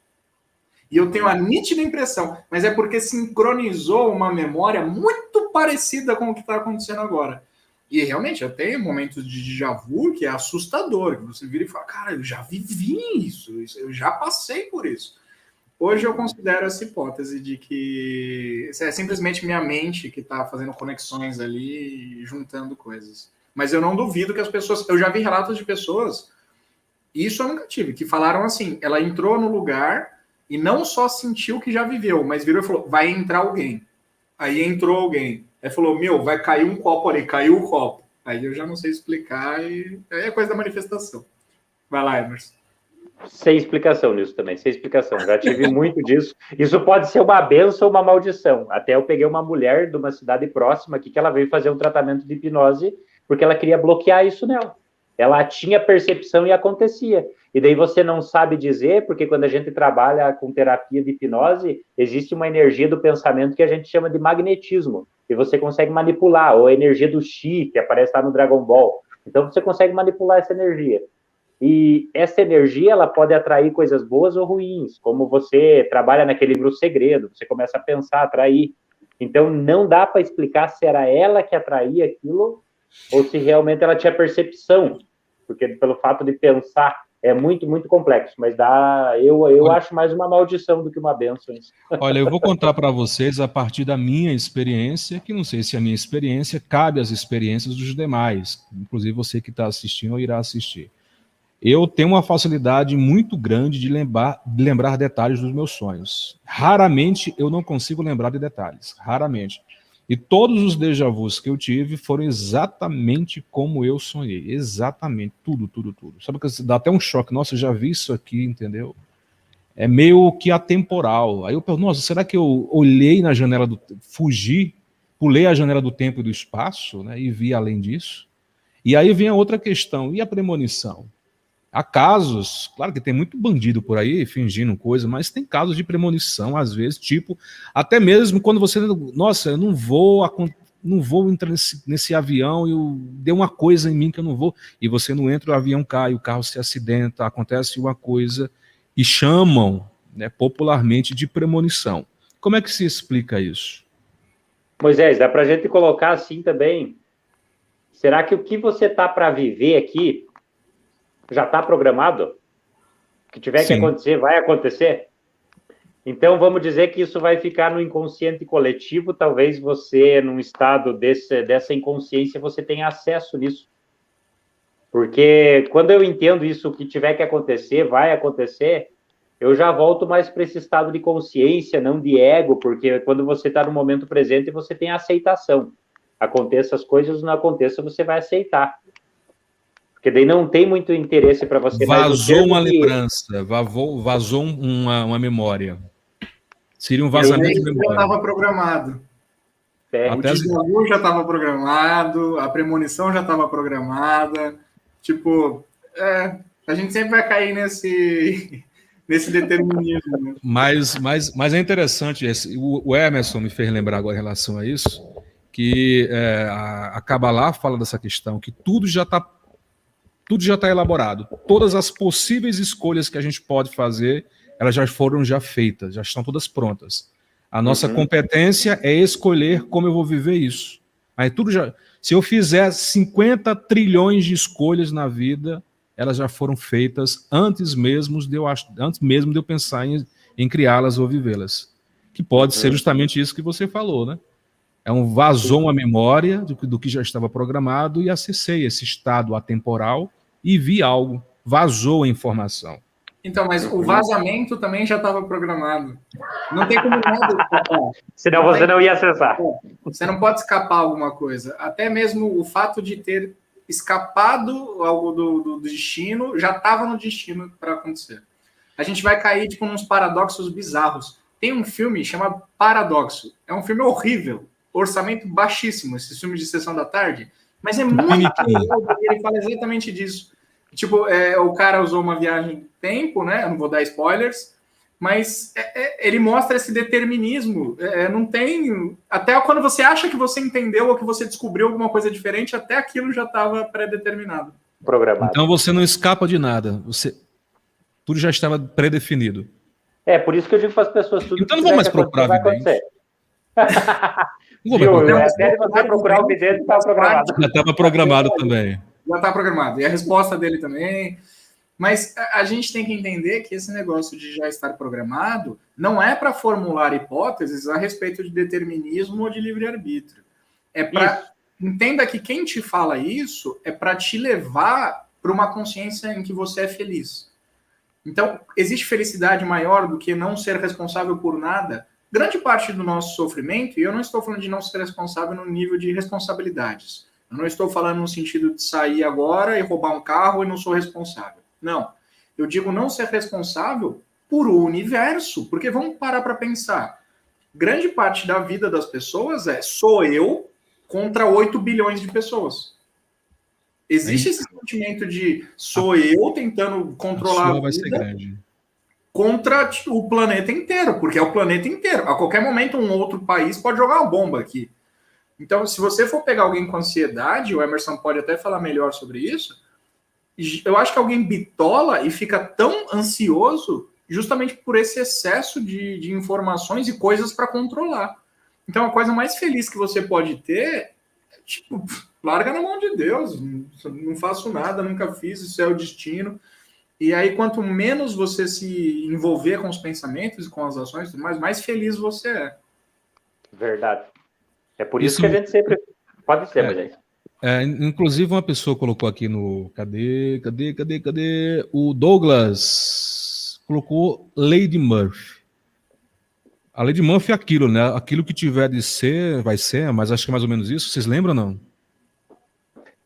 E eu tenho a nítida impressão, mas é porque sincronizou uma memória muito parecida com o que está acontecendo agora. E realmente, eu tenho momentos de déjà vu que é assustador, que você vira e fala, cara, eu já vivi isso, eu já passei por isso. Hoje eu considero essa hipótese de que é simplesmente minha mente que está fazendo conexões ali e juntando coisas. Mas eu não duvido que as pessoas... Eu já vi relatos de pessoas, isso eu nunca tive, que falaram assim, ela entrou no lugar... E não só sentiu que já viveu, mas virou e falou, vai entrar alguém. Aí entrou alguém. Aí falou, vai cair um copo ali, caiu o copo. Aí eu já não sei explicar, e aí é coisa da manifestação. Vai lá, Emerson. Sem explicação nisso também, sem explicação. Já tive muito disso. Isso pode ser uma benção ou uma maldição. Até eu peguei uma mulher de uma cidade próxima aqui que ela veio fazer um tratamento de hipnose porque ela queria bloquear isso nela. Ela tinha percepção e acontecia. E daí você não sabe dizer, porque quando a gente trabalha com terapia de hipnose, existe uma energia do pensamento que a gente chama de magnetismo, e você consegue manipular, ou a energia do Chi, que aparece lá no Dragon Ball. Então você consegue manipular essa energia. E essa energia, ela pode atrair coisas boas ou ruins, como você trabalha naquele livro Segredo, você começa a pensar, atrair. Então não dá para explicar se era ela que atraía aquilo, ou se realmente ela tinha percepção, porque pelo fato de pensar é muito, muito complexo, mas eu acho mais uma maldição do que uma bênção. Olha, eu vou contar para vocês a partir da minha experiência, que não sei se a minha experiência cabe às experiências dos demais, inclusive você que está assistindo ou irá assistir. Eu tenho uma facilidade muito grande de lembrar detalhes dos meus sonhos. Raramente eu não consigo lembrar de detalhes, raramente. E todos os déjà vus que eu tive foram exatamente como eu sonhei. Exatamente, tudo. Sabe que dá até um choque. Nossa, eu já vi isso aqui, entendeu? É meio que atemporal. Aí eu pergunto, nossa, será que eu olhei na janela fugi, pulei a janela do tempo e do espaço, né, e vi além disso? E aí vem a outra questão, e a premonição? Há casos, claro que tem muito bandido por aí fingindo coisa, mas tem casos de premonição, às vezes, tipo, até mesmo quando você, nossa, eu não vou entrar nesse avião, deu uma coisa em mim que eu não vou, e você não entra, o avião cai, o carro se acidenta, acontece uma coisa, e chamam, né, popularmente de premonição. Como é que se explica isso? Moisés, dá para a gente colocar assim também, será que o que você está para viver aqui já está programado? O que tiver que acontecer, vai acontecer? Então, vamos dizer que isso vai ficar no inconsciente coletivo, talvez você, num estado dessa inconsciência, você tenha acesso nisso. Porque quando eu entendo isso, o que tiver que acontecer, vai acontecer, eu já volto mais para esse estado de consciência, não de ego, porque quando você está no momento presente, você tem a aceitação. Aconteça as coisas, não aconteça, você vai aceitar. Porque daí não tem muito interesse para você. Vazou uma lembrança, vazou uma memória. Seria um vazamento de memória. Já estava programado. O déjà vu já estava programado, a premonição já estava programada. Tipo, a gente sempre vai cair nesse determinismo. Né? Mas é interessante, o Emerson me fez lembrar agora em relação a isso, que a Kabbalah fala dessa questão, que tudo já está elaborado. Todas as possíveis escolhas que a gente pode fazer, elas já foram feitas, já estão todas prontas. A nossa competência é escolher como eu vou viver isso. Aí se eu fizer 50 trilhões de escolhas na vida, elas já foram feitas antes mesmo de eu pensar em criá-las ou vivê-las. Que pode ser justamente isso que você falou, né? Vazou uma memória do que já estava programado e acessei esse estado atemporal e vi algo, vazou a informação. Então, mas o vazamento também já estava programado. Não tem como nada escapar. Senão você não ia acessar. Você não pode escapar alguma coisa. Até mesmo o fato de ter escapado algo do destino já estava no destino para acontecer. A gente vai cair tipo nos paradoxos bizarros. Tem um filme chamado Paradoxo. É um filme horrível, orçamento baixíssimo, esses filmes de sessão da tarde, mas é muito legal porque ele fala exatamente disso. Tipo, o cara usou uma viagem do tempo, né? Eu não vou dar spoilers, mas ele mostra esse determinismo. Não tem... Até quando você acha que você entendeu ou que você descobriu alguma coisa diferente, até aquilo já estava pré-determinado. Programado. Então você não escapa de nada. Tudo já estava pré-definido. Por isso que eu digo para as pessoas tudo. Então não vou mais procurar vidente. Até você procurar o vidente estava programado. Já estava programado também. Já está programado. E a resposta dele também. Mas a gente tem que entender que esse negócio de já estar programado não é para formular hipóteses a respeito de determinismo ou de livre-arbítrio. Entenda que quem te fala isso é para te levar para uma consciência em que você é feliz. Então, existe felicidade maior do que não ser responsável por nada? Grande parte do nosso sofrimento, e eu não estou falando de não ser responsável no nível de responsabilidades. Eu não estou falando no sentido de sair agora e roubar um carro e não sou responsável. Não. Eu digo não ser responsável por o universo. Porque vamos parar para pensar. Grande parte da vida das pessoas sou eu contra 8 bilhões de pessoas. Existe esse sentimento de sou eu tentando controlar a vida contra o planeta inteiro, porque é o planeta inteiro. A qualquer momento, um outro país pode jogar uma bomba aqui. Então, se você for pegar alguém com ansiedade, o Emerson pode até falar melhor sobre isso, eu acho que alguém bitola e fica tão ansioso justamente por esse excesso de informações e coisas para controlar. Então, a coisa mais feliz que você pode ter é, tipo, larga na mão de Deus, não faço nada, nunca fiz, isso é o destino. E aí, quanto menos você se envolver com os pensamentos e com as ações, mais feliz você é. Verdade. É por isso que a gente sempre... Pode ser, Moisés. Inclusive, uma pessoa colocou aqui no... Cadê? O Douglas colocou Lady Murphy. A Lady Murphy é aquilo, né? Aquilo que tiver de ser, vai ser, mas acho que é mais ou menos isso. Vocês lembram, não?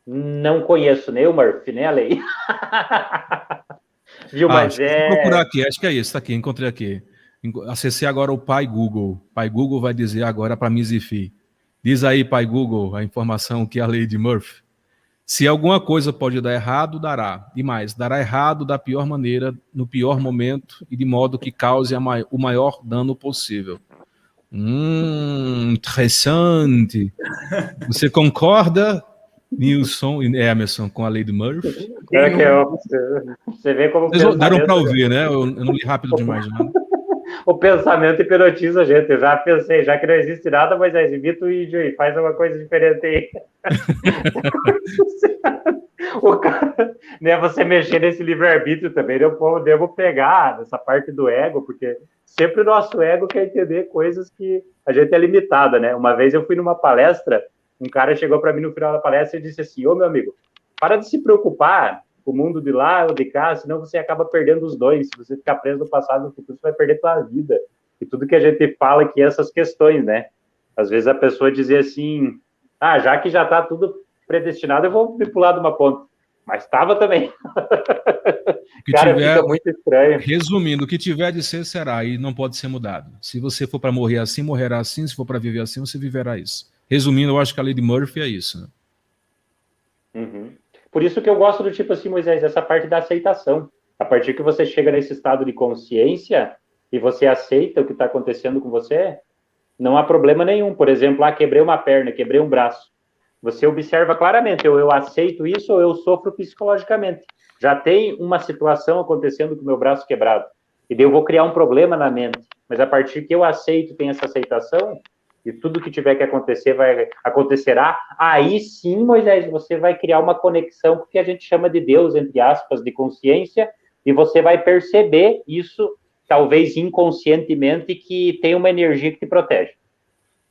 Não conheço nem o Murphy, nem a lei. Viu, mas Vou procurar aqui, acho que é isso, tá aqui, encontrei aqui. Acessei agora o Pai Google. Pai Google vai dizer agora para Mizifi. Diz aí, Pai Google, a informação que é a lei de Murphy. Se alguma coisa pode dar errado, dará. E mais, dará errado da pior maneira, no pior momento e de modo que cause o maior dano possível. Interessante. Você concorda, Nilson e Emerson, com a lei de Murphy? Você vê como... Vocês deram para ouvir, né? Eu não li rápido demais, não. O pensamento hipnotiza a gente. Eu já pensei, já que não existe nada, mas evita o índio aí, faz uma coisa diferente aí. O cara, né, você mexer nesse livre-arbítrio também, eu devo pegar nessa parte do ego, porque sempre o nosso ego quer entender coisas que a gente é limitada, né? Uma vez eu fui numa palestra, um cara chegou para mim no final da palestra e disse assim: ô, meu amigo, para de se preocupar com o mundo de lá ou de cá, senão você acaba perdendo os dois. Se você ficar preso no passado e no futuro, você vai perder sua vida. E tudo que a gente fala aqui é essas questões, né? Às vezes a pessoa dizia assim, já que já está tudo predestinado, eu vou me pular de uma ponta. Mas estava também. Cara, fica muito estranho. Resumindo, o que tiver de ser, será, e não pode ser mudado. Se você for para morrer assim, morrerá assim. Se for para viver assim, você viverá isso. Resumindo, eu acho que a lei de Murphy é isso, né? Uhum. Por isso que eu gosto do tipo assim, Moisés, essa parte da aceitação. A partir que você chega nesse estado de consciência e você aceita o que está acontecendo com você, não há problema nenhum. Por exemplo, quebrei uma perna, quebrei um braço. Você observa claramente, eu aceito isso ou eu sofro psicologicamente. Já tem uma situação acontecendo com o meu braço quebrado. E daí eu vou criar um problema na mente. Mas a partir que eu aceito, tem essa aceitação, e tudo que tiver que acontecer acontecerá, aí sim, Moisés, você vai criar uma conexão com o que a gente chama de Deus, entre aspas, de consciência, e você vai perceber isso, talvez inconscientemente, que tem uma energia que te protege.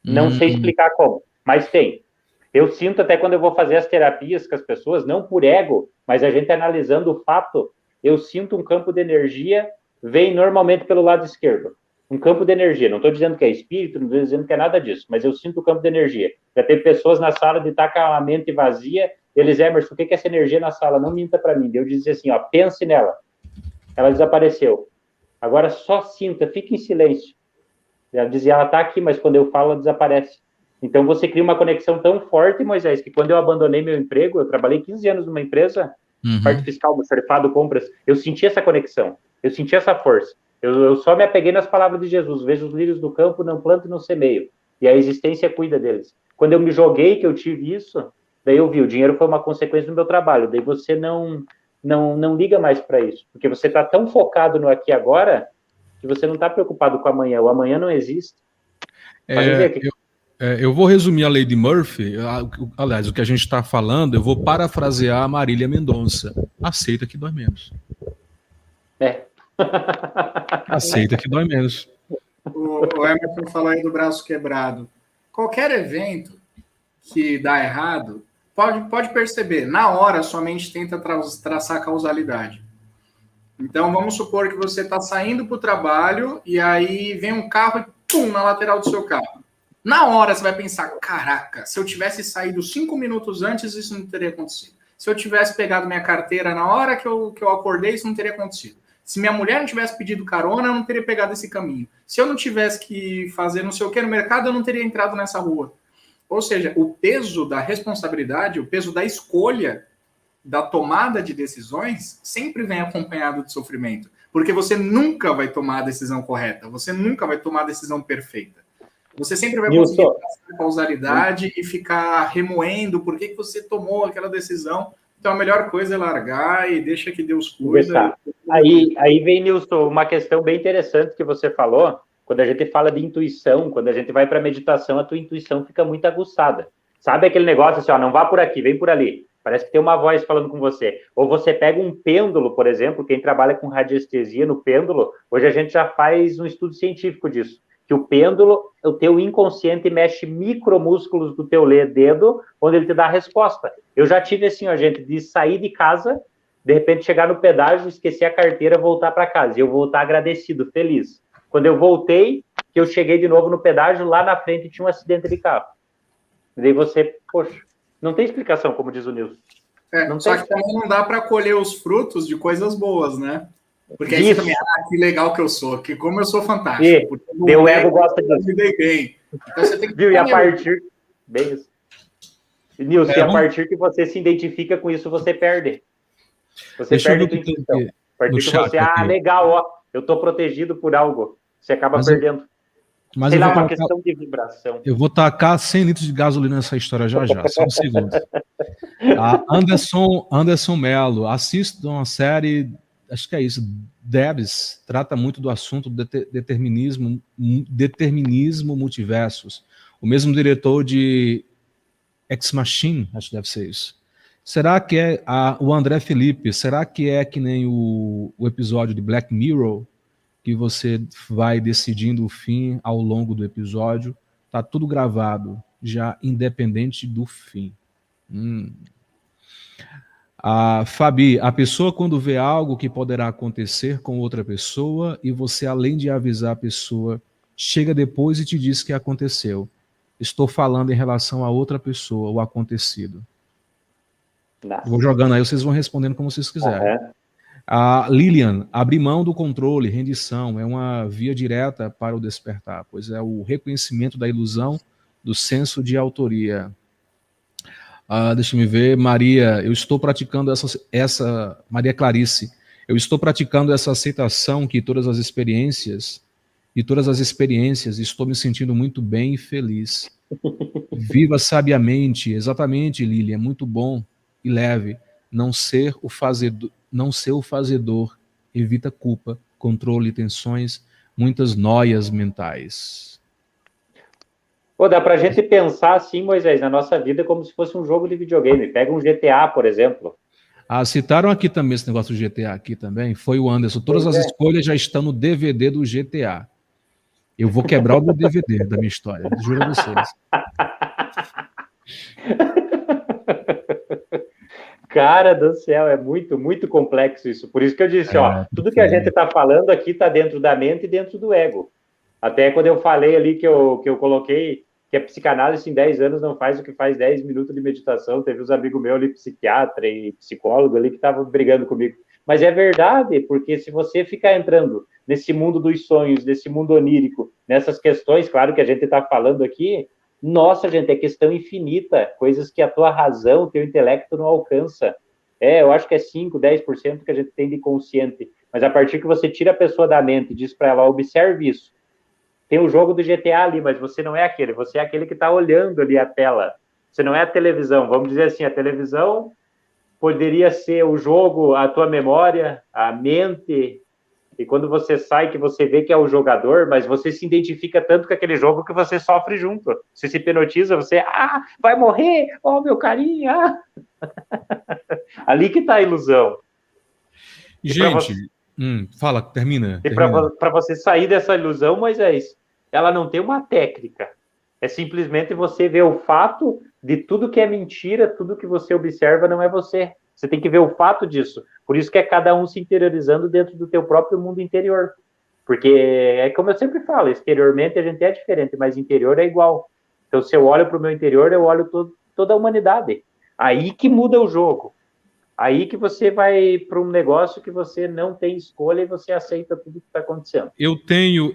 Não sei explicar como, mas tem. Eu sinto até quando eu vou fazer as terapias com as pessoas, não por ego, mas a gente analisando o fato, eu sinto um campo de energia, vem normalmente pelo lado esquerdo. Um campo de energia, não estou dizendo que é espírito, não estou dizendo que é nada disso, mas eu sinto o campo de energia. Já tem pessoas na sala de estar com a mente vazia, eles, Emerson, o que é essa energia na sala? Não minta para mim. Eu dizia assim, pense nela. Ela desapareceu. Agora só sinta, fique em silêncio. Ela dizia, ela está aqui, mas quando eu falo, ela desaparece. Então você cria uma conexão tão forte, Moisés, que quando eu abandonei meu emprego, eu trabalhei 15 anos numa empresa, parte fiscal, serfado, compras, eu senti essa conexão, eu senti essa força. Eu só me apeguei nas palavras de Jesus, vejo os lírios do campo, não planto e não semeio, e a existência cuida deles. Quando eu me joguei, que eu tive isso, daí eu vi, o dinheiro foi uma consequência do meu trabalho, daí você não liga mais para isso, porque você está tão focado no aqui e agora, que você não está preocupado com amanhã. O amanhã não existe. Eu vou resumir a lei de Murphy, aliás, o que a gente está falando, eu vou parafrasear a Marília Mendonça. Aceita que dói menos. Aceita que dói menos. O Emerson falou aí do braço quebrado. Qualquer evento que dá errado, pode perceber, na hora sua mente tenta traçar causalidade. Então, vamos supor que você está saindo para o trabalho e aí vem um carro e pum, na lateral do seu carro. Na hora você vai pensar, caraca, se eu tivesse saído 5 minutos antes, isso não teria acontecido. Se eu tivesse pegado minha carteira na hora que eu acordei, isso não teria acontecido. Se minha mulher não tivesse pedido carona, eu não teria pegado esse caminho. Se eu não tivesse que fazer não sei o que no mercado, eu não teria entrado nessa rua. Ou seja, o peso da responsabilidade, o peso da escolha, da tomada de decisões, sempre vem acompanhado de sofrimento. Porque você nunca vai tomar a decisão correta, você nunca vai tomar a decisão perfeita. Você sempre vai conseguir passar a causalidade e ficar remoendo por que você tomou aquela decisão. Então, a melhor coisa é largar e deixa que Deus cuida. Aí vem, Nilson, uma questão bem interessante que você falou. Quando a gente fala de intuição, quando a gente vai para a meditação, a tua intuição fica muito aguçada. Sabe aquele negócio assim, ó, não vá por aqui, vem por ali. Parece que tem uma voz falando com você. Ou você pega um pêndulo, por exemplo, quem trabalha com radiestesia no pêndulo, hoje a gente já faz um estudo científico disso. Que o pêndulo, o teu inconsciente mexe micromúsculos do teu dedo, onde ele te dá a resposta. Eu já tive assim, ó, gente, de sair de casa, de repente chegar no pedágio, esquecer a carteira, voltar para casa. E eu voltar agradecido, feliz. Quando eu voltei, que eu cheguei de novo no pedágio, lá na frente tinha um acidente de carro. E daí você, poxa, não tem explicação, como diz o Nilson. Só que também não dá para colher os frutos de coisas boas, né? Porque aí você também, que legal que eu sou, que como eu sou fantástico. Meu ego gosta disso. Me dei bem. Então você tem que... Viu? E a partir... Bem isso. Nilson, a partir que você se identifica com isso, você perde. Você perde a tua intuição. A partir que você, legal, ó, eu tô protegido por algo. Você acaba perdendo. Mas sei lá, uma questão de vibração. Eu vou tacar 100 litros de gasolina nessa história já, só um segundo. Anderson Mello, assista uma série, acho que é isso, Debs, trata muito do assunto do determinismo multiversos. O mesmo diretor de Ex Machina, acho que deve ser isso. Será que é o André Felipe, será que é que nem o episódio de Black Mirror, que você vai decidindo o fim ao longo do episódio? Tá tudo gravado, já independente do fim. Fabi, a pessoa quando vê algo que poderá acontecer com outra pessoa e você, além de avisar a pessoa, chega depois e te diz que aconteceu. Estou falando em relação a outra pessoa, o acontecido. Vou jogando aí, vocês vão respondendo como vocês quiserem. A Lilian, abrir mão do controle, rendição, é uma via direta para o despertar, pois é o reconhecimento da ilusão do senso de autoria. Deixa eu ver, Maria, eu estou praticando Maria Clarice, eu estou praticando essa aceitação que todas as experiências, estou me sentindo muito bem e feliz. Viva sabiamente, exatamente, Lilian, muito bom e leve, não ser o fazedor, evita culpa, controle, tensões, muitas noias mentais. Dá pra gente pensar assim, Moisés, na nossa vida como se fosse um jogo de videogame. Pega um GTA, por exemplo. Citaram aqui também esse negócio do GTA aqui também, foi o Anderson. Todas as escolhas já estão no DVD do GTA. Eu vou quebrar o meu DVD da minha história, juro a vocês. Cara do céu, é muito, muito complexo isso. Por isso que eu disse, tudo que a gente está falando aqui está dentro da mente e dentro do ego. Até quando eu falei ali que eu coloquei que a psicanálise em 10 anos não faz o que faz 10 minutos de meditação. Teve uns amigos meus ali, psiquiatra e psicólogo ali, que estavam brigando comigo. Mas é verdade, porque se você ficar entrando nesse mundo dos sonhos, nesse mundo onírico, nessas questões, claro que a gente está falando aqui, nossa, gente, é questão infinita, coisas que a tua razão, o teu intelecto não alcança. Eu acho que é 5, 10% que a gente tem de consciente. Mas a partir que você tira a pessoa da mente e diz para ela, observe isso. Tem o jogo do GTA ali, mas você não é aquele. Você é aquele que está olhando ali a tela. Você não é a televisão. Vamos dizer assim, a televisão poderia ser o jogo, a tua memória, a mente, E quando você sai, que você vê que é o jogador, mas você se identifica tanto com aquele jogo que você sofre junto. Você se hipnotiza, você, vai morrer, meu carinho, Ali que tá a ilusão. Gente, fala, termina. E para você sair dessa ilusão, Moisés, ela não tem uma técnica. É simplesmente você ver o fato de tudo que é mentira, tudo que você observa não é você. Você tem que ver o fato disso. Por isso que é cada um se interiorizando dentro do teu próprio mundo interior. Porque é como eu sempre falo, exteriormente a gente é diferente, mas interior é igual. Então, se eu olho para o meu interior, eu olho toda a humanidade. Aí que muda o jogo. Aí que você vai para um negócio que você não tem escolha e você aceita tudo que está acontecendo. Eu tenho,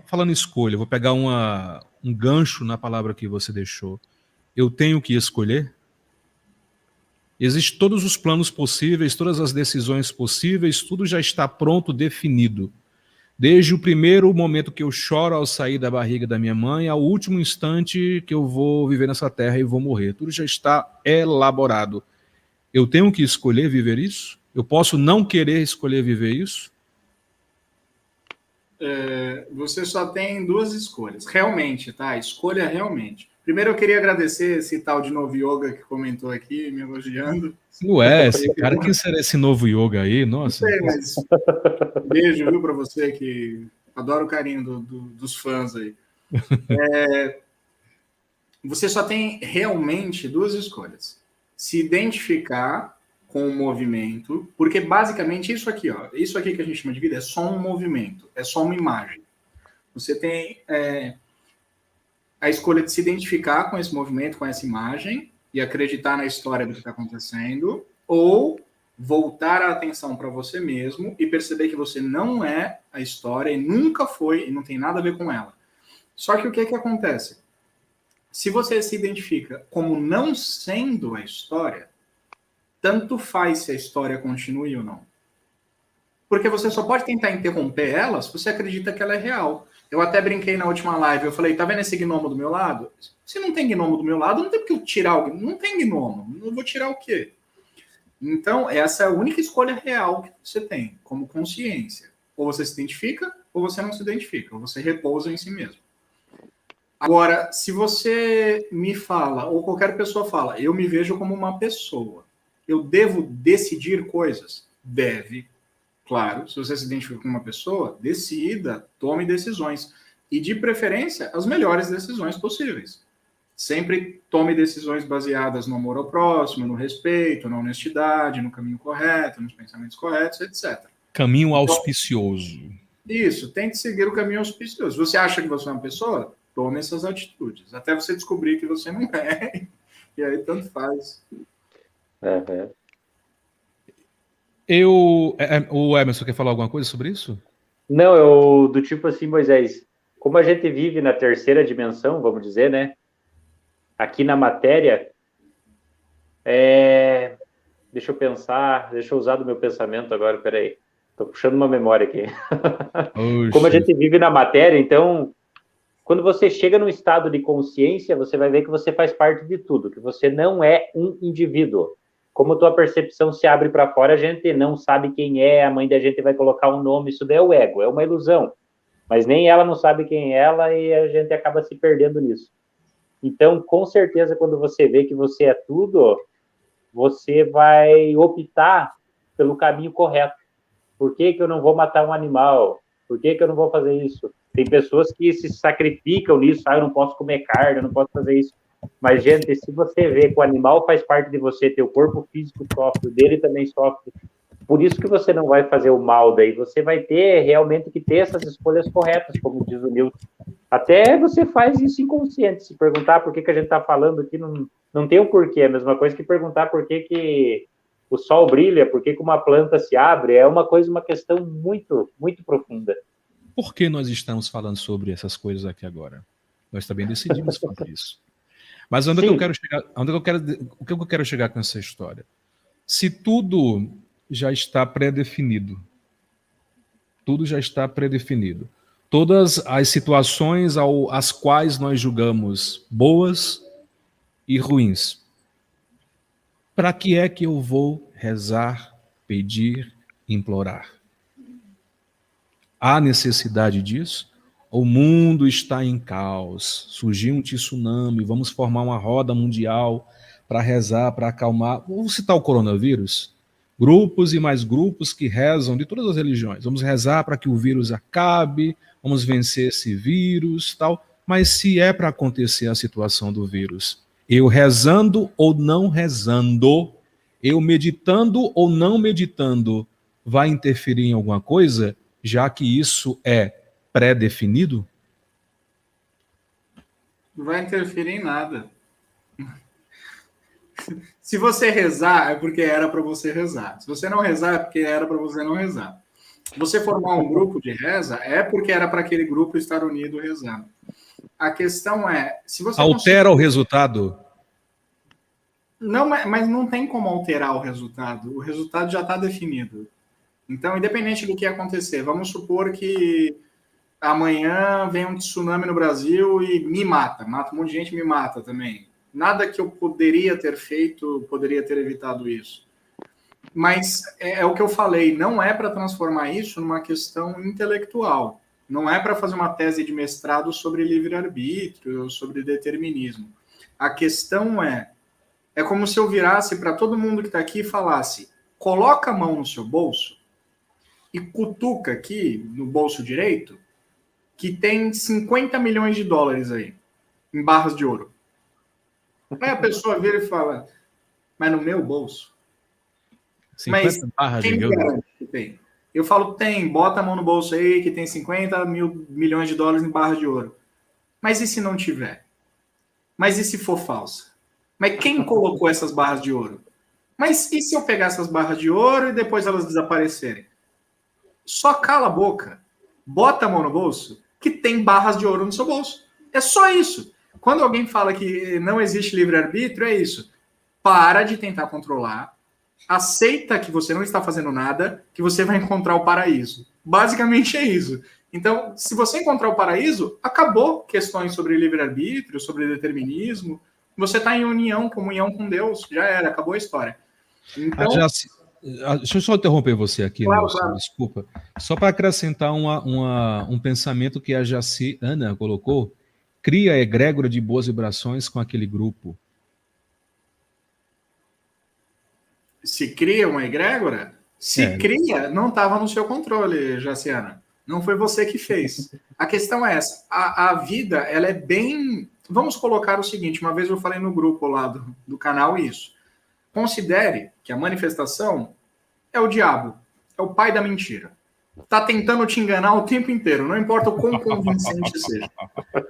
falando escolha, vou pegar um gancho na palavra que você deixou. Eu tenho que escolher? Existem todos os planos possíveis, todas as decisões possíveis, tudo já está pronto, definido. Desde o primeiro momento que eu choro ao sair da barriga da minha mãe, ao último instante que eu vou viver nessa terra e vou morrer. Tudo já está elaborado. Eu tenho que escolher viver isso? Eu posso não querer escolher viver isso? Você só tem duas escolhas. Realmente, tá? Escolha realmente. Primeiro, eu queria agradecer esse tal de novo yoga que comentou aqui, me elogiando. Ué, esse cara, quem será esse novo yoga aí? Nossa. Não sei, mas beijo, viu, para você que adora o carinho dos fãs aí. Você só tem realmente duas escolhas. Se identificar com o movimento, porque basicamente isso aqui que a gente chama de vida é só um movimento, é só uma imagem. Você tem a escolha de se identificar com esse movimento, com essa imagem, e acreditar na história do que está acontecendo, ou voltar a atenção para você mesmo e perceber que você não é a história e nunca foi, e não tem nada a ver com ela. Só que o que acontece? Se você se identifica como não sendo a história, tanto faz se a história continue ou não. Porque você só pode tentar interromper ela se você acredita que ela é real. Eu até brinquei na última live, eu falei, tá vendo esse gnomo do meu lado? Se não tem gnomo do meu lado, não tem porque eu tirar o gnomo. Não tem gnomo, eu vou tirar o quê? Então, essa é a única escolha real que você tem, como consciência. Ou você se identifica, ou você não se identifica, ou você repousa em si mesmo. Agora, se você me fala, ou qualquer pessoa fala, eu me vejo como uma pessoa, eu devo decidir coisas? Deve. Claro, se você se identifica com uma pessoa, decida, tome decisões. E, de preferência, as melhores decisões possíveis. Sempre tome decisões baseadas no amor ao próximo, no respeito, na honestidade, no caminho correto, nos pensamentos corretos, etc. Caminho auspicioso. Isso, tente seguir o caminho auspicioso. Você acha que você é uma pessoa? Tome essas atitudes. Até você descobrir que você não é. E aí, tanto faz. O Emerson quer falar alguma coisa sobre isso? Não, do tipo assim, Moisés, como a gente vive na terceira dimensão, vamos dizer, né? Aqui na matéria, deixa eu pensar, deixa eu usar do meu pensamento agora, peraí. Estou puxando uma memória aqui. Como a gente vive na matéria, então, quando você chega num estado de consciência, você vai ver que você faz parte de tudo, que você não é um indivíduo. Como tua percepção se abre para fora, a gente não sabe quem é, a mãe da gente vai colocar um nome, isso daí é o ego, é uma ilusão. Mas nem ela não sabe quem é ela e a gente acaba se perdendo nisso. Então, com certeza, quando você vê que você é tudo, você vai optar pelo caminho correto. Por que eu não vou matar um animal? Por que eu não vou fazer isso? Tem pessoas que se sacrificam nisso, eu não posso comer carne, eu não posso fazer isso. Mas, gente, se você vê que o animal faz parte de você, teu corpo físico sofre, o dele também sofre, por isso que você não vai fazer o mal daí, você vai ter realmente que ter essas escolhas corretas, como diz o Newton. Até você faz isso inconsciente, se perguntar por que a gente está falando aqui, não tem um porquê, é a mesma coisa que perguntar por que o sol brilha, por que uma planta se abre, é uma questão muito, muito profunda. Por que nós estamos falando sobre essas coisas aqui agora? Nós também decidimos fazer isso. Mas onde é que eu quero chegar? O que eu quero chegar com essa história? Se tudo já está pré-definido, todas as situações às quais nós julgamos boas e ruins, para que é que eu vou rezar, pedir, implorar? Há necessidade disso? O mundo está em caos, surgiu um tsunami, vamos formar uma roda mundial para rezar, para acalmar. Vamos citar o coronavírus? Grupos e mais grupos que rezam de todas as religiões. Vamos rezar para que o vírus acabe, vamos vencer esse vírus, tal. Mas se é para acontecer a situação do vírus, eu rezando ou não rezando, eu meditando ou não meditando, vai interferir em alguma coisa, já que isso é pré-definido? Não vai interferir em nada. Se você rezar, é porque era para você rezar. Se você não rezar, é porque era para você não rezar. Você formar um grupo de reza, é porque era para aquele grupo estar unido rezando. A questão é, se você altera o resultado? Não, mas não tem como alterar o resultado. O resultado já está definido. Então, independente do que acontecer, vamos supor que amanhã vem um tsunami no Brasil e me mata um monte de gente, me mata também. Nada que eu poderia ter feito, poderia ter evitado isso. Mas é o que eu falei, não é para transformar isso numa questão intelectual. Não é para fazer uma tese de mestrado sobre livre-arbítrio, sobre determinismo. A questão é como se eu virasse para todo mundo que está aqui e falasse, coloca a mão no seu bolso e cutuca aqui no bolso direito que tem 50 milhões de dólares aí, em barras de ouro. Aí a pessoa vira e fala, mas no meu bolso? 50 mas barras quem de ouro? garante que tem? Eu falo, tem, bota a mão no bolso aí que tem 50 milhões de dólares em barras de ouro. Mas e se não tiver? Mas e se for falsa? Mas quem colocou essas barras de ouro? Mas e se eu pegar essas barras de ouro e depois elas desaparecerem? Só cala a boca, bota a mão no bolso, que tem barras de ouro no seu bolso. É só isso. Quando alguém fala que não existe livre-arbítrio, é isso. Para de tentar controlar, aceita que você não está fazendo nada, que você vai encontrar o paraíso. Basicamente é isso. Então, se você encontrar o paraíso, acabou questões sobre livre-arbítrio, sobre determinismo. Você está em união, comunhão com Deus. Já era, acabou a história. Então, deixa eu só interromper você aqui, claro, Nelson, claro. Desculpa. Só para acrescentar um pensamento que a Jaci Ana colocou, cria egrégora de boas vibrações com aquele grupo. Se cria uma egrégora? Se cria, não estava no seu controle, Jaciana. Não foi você que fez. A questão é essa. A vida, ela é bem... Vamos colocar o seguinte, uma vez eu falei no grupo lá do canal isso. Considere que a manifestação é o diabo, é o pai da mentira. Está tentando te enganar o tempo inteiro, não importa o quão convincente seja.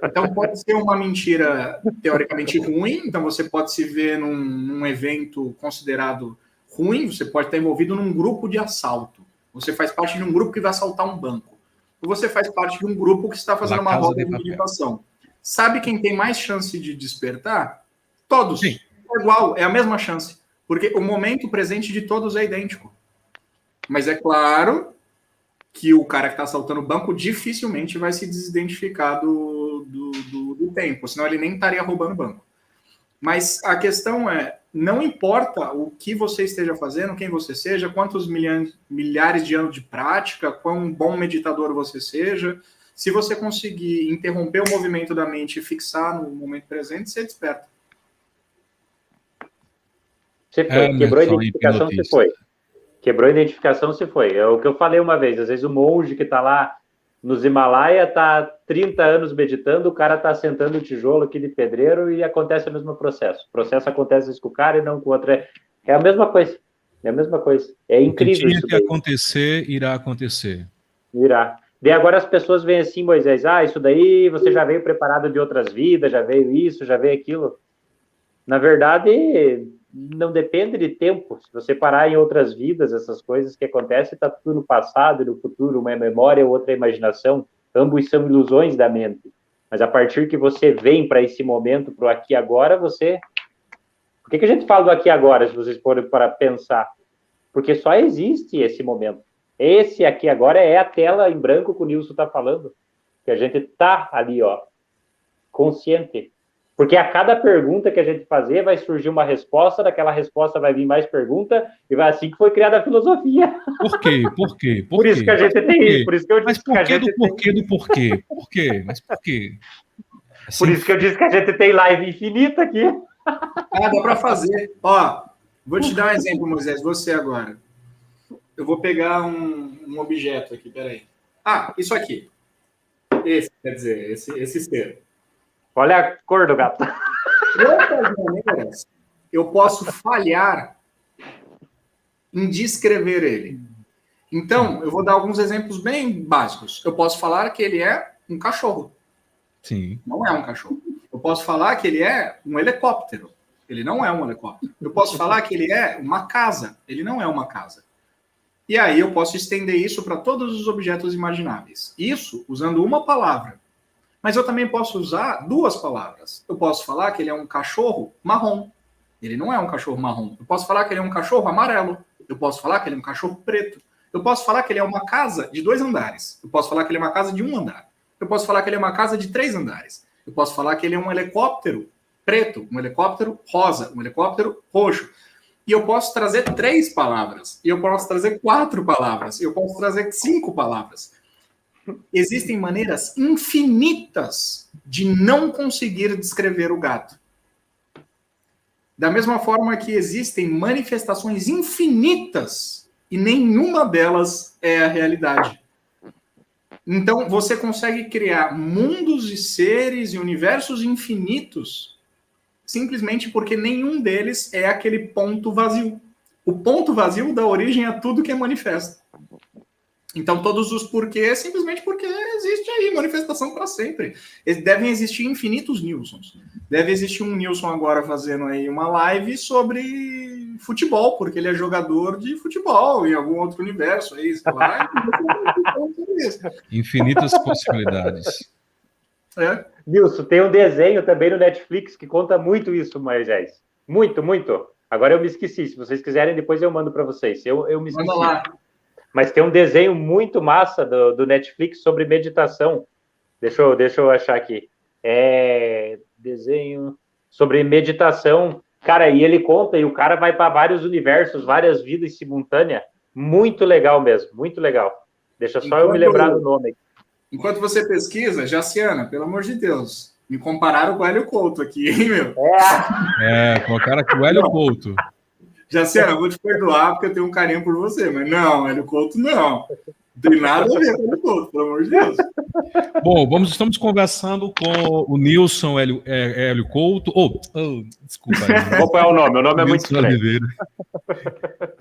Então pode ser uma mentira teoricamente ruim, então você pode se ver num evento considerado ruim, você pode estar envolvido num grupo de assalto. Você faz parte de um grupo que vai assaltar um banco. Ou você faz parte de um grupo que está fazendo uma roda de meditação. Sabe quem tem mais chance de despertar? Todos. Sim. É igual, é a mesma chance. Porque o momento presente de todos é idêntico. Mas é claro que o cara que está assaltando o banco dificilmente vai se desidentificar do tempo, senão ele nem estaria roubando o banco. Mas a questão é, não importa o que você esteja fazendo, quem você seja, quantos milhares de anos de prática, quão bom meditador você seja, se você conseguir interromper o movimento da mente e fixar no momento presente, você desperta. Você foi, quebrou a identificação, você foi. Quebrou a identificação, você foi. É o que eu falei uma vez, às vezes o monge que está lá nos Himalaia está 30 anos meditando, o cara está sentando o tijolo aqui de pedreiro e acontece o mesmo processo. O processo acontece com o cara e não com o outro. É a mesma coisa. É a mesma coisa. É incrível isso. O que tinha que acontecer, irá acontecer. Irá. Daí agora as pessoas veem assim, Moisés, isso daí você já veio preparado de outras vidas, já veio isso, já veio aquilo. Na verdade, não depende de tempo. Se você parar em outras vidas, essas coisas que acontecem, está tudo no passado e no futuro, uma é memória, outra é imaginação. Ambos são ilusões da mente. Mas a partir que você vem para esse momento, para o aqui e agora, você... Por que a gente fala do aqui e agora, se vocês forem para pensar? Porque só existe esse momento. Esse aqui agora é a tela em branco que o Nilson está falando. Que a gente está ali, consciente. Porque a cada pergunta que a gente fazer, vai surgir uma resposta, daquela resposta vai vir mais pergunta, e vai assim que foi criada a filosofia. Por quê? Por quê? Por isso que a gente tem isso. Por isso que eu Mas disse que a gente do porquê do porquê? Por quê? Mas por quê? Por isso que eu disse que a gente tem live infinita aqui. Dá para fazer. Ó, vou te dar um exemplo, Moisés, você agora. Eu vou pegar um objeto aqui, peraí. Isso aqui. Esse, quer dizer, esse ser. Olha a cor do gato. De outras maneiras, eu posso falhar em descrever ele. Então, eu vou dar alguns exemplos bem básicos. Eu posso falar que ele é um cachorro. Sim. Não é um cachorro. Eu posso falar que ele é um helicóptero. Ele não é um helicóptero. Eu posso falar que ele é uma casa. Ele não é uma casa. E aí eu posso estender isso para todos os objetos imagináveis. Isso usando uma palavra. Mas eu também posso usar duas palavras. Eu posso falar que ele é um cachorro marrom. Ele não é um cachorro marrom. Eu posso falar que ele é um cachorro amarelo. Eu posso falar que ele é um cachorro preto. Eu posso falar que ele é uma casa de 2 andares. Eu posso falar que ele é uma casa de 1 andar. Eu posso falar que ele é uma casa de 3 andares. Eu posso falar que ele é um helicóptero preto, um helicóptero rosa, um helicóptero roxo. E eu posso trazer 3 palavras. E eu posso trazer 4 palavras. E eu posso trazer 5 palavras. Existem maneiras infinitas de não conseguir descrever o gato. Da mesma forma que existem manifestações infinitas e nenhuma delas é a realidade. Então, você consegue criar mundos e seres e universos infinitos simplesmente porque nenhum deles é aquele ponto vazio. O ponto vazio dá origem a tudo que é manifesto. Então, todos os porquês, simplesmente porque existe aí manifestação para sempre. Devem existir infinitos Nilsons. Deve existir um Nilson agora fazendo aí uma live sobre futebol, porque ele é jogador de futebol em algum outro universo. É isso, lá. Infinitas possibilidades. Nilson, tem um desenho também no Netflix que conta muito isso, Moisés. Muito, muito. Agora eu me esqueci. Se vocês quiserem, depois eu mando para vocês. Eu me esqueci. Manda lá. Mas tem um desenho muito massa do Netflix sobre meditação. Deixa eu achar aqui. Desenho sobre meditação. Cara, e ele conta, e o cara vai para vários universos, várias vidas simultâneas. Muito legal mesmo, muito legal. Deixa só eu me lembrar do nome. Enquanto você pesquisa, Jaciana, pelo amor de Deus, me compararam com o Hélio Couto aqui, hein, meu? Colocaram aqui o Hélio Couto. Jaciana, eu vou te perdoar porque eu tenho um carinho por você, mas não, Hélio Couto não. Não tem nada a ver com o Hélio Couto, pelo amor de Deus. Bom, estamos conversando com o Nilson Hélio Couto. Desculpa. Qual é o nome? O nome é muito estranho.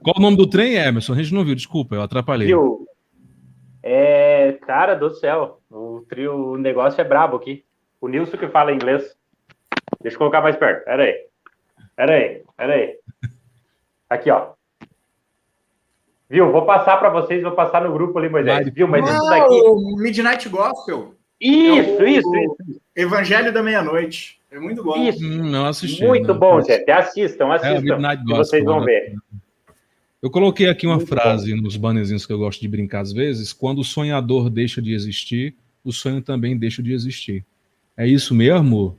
Qual o nome do trem, Emerson? A gente não viu, desculpa, eu atrapalhei. Viu? Cara do céu, o negócio é brabo aqui. O Nilson que fala inglês. Deixa eu colocar mais perto. Pera aí. Aqui, ó. Viu? Vou passar para vocês, vou passar no grupo ali, Moisés. Viu? Mas isso daqui... O Midnight Gospel. Isso. Evangelho da Meia-Noite. É muito bom. Isso. Não assisti. Muito bom, gente. Assistam. o Midnight Gospel, vocês vão ver. Eu coloquei aqui uma Muito frase nos bannerzinhos que eu gosto de brincar às vezes. Quando o sonhador deixa de existir, o sonho também deixa de existir. É isso mesmo?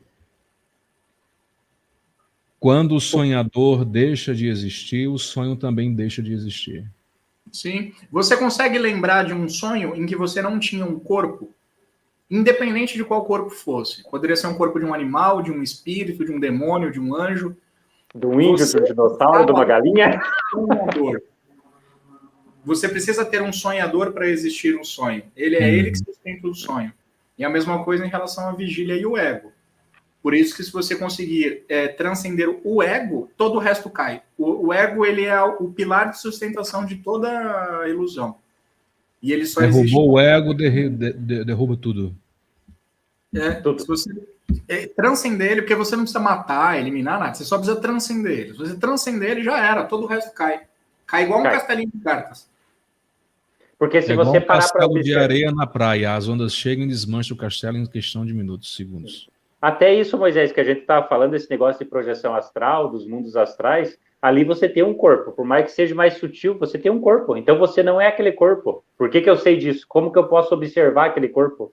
Quando o sonhador deixa de existir, o sonho também deixa de existir. Sim. Você consegue lembrar de um sonho em que você não tinha um corpo? Independente de qual corpo fosse. Poderia ser um corpo de um animal, de um espírito, de um demônio, de um anjo. De um índio, de um dinossauro, de uma galinha. Você precisa ter um sonhador para existir um sonho. Ele é ele que sustenta o sonho. E a mesma coisa em relação à vigília e o ego. Por isso que se você conseguir transcender o ego, todo o resto cai. O ego, ele é o pilar de sustentação de toda a ilusão. E ele só existe... Derrubou o ego, derruba tudo. Se você transcender ele, porque você não precisa matar, eliminar nada, você só precisa transcender ele. Se você transcender ele, já era, todo o resto cai. Cai igual um castelinho de cartas. Porque se você parar para observar... de areia na praia, as ondas chegam e desmancham o castelo em questão de minutos, segundos. Até isso, Moisés, que a gente estava falando, esse negócio de projeção astral, dos mundos astrais, ali você tem um corpo. Por mais que seja mais sutil, você tem um corpo. Então você não é aquele corpo. Por que eu sei disso? Como que eu posso observar aquele corpo?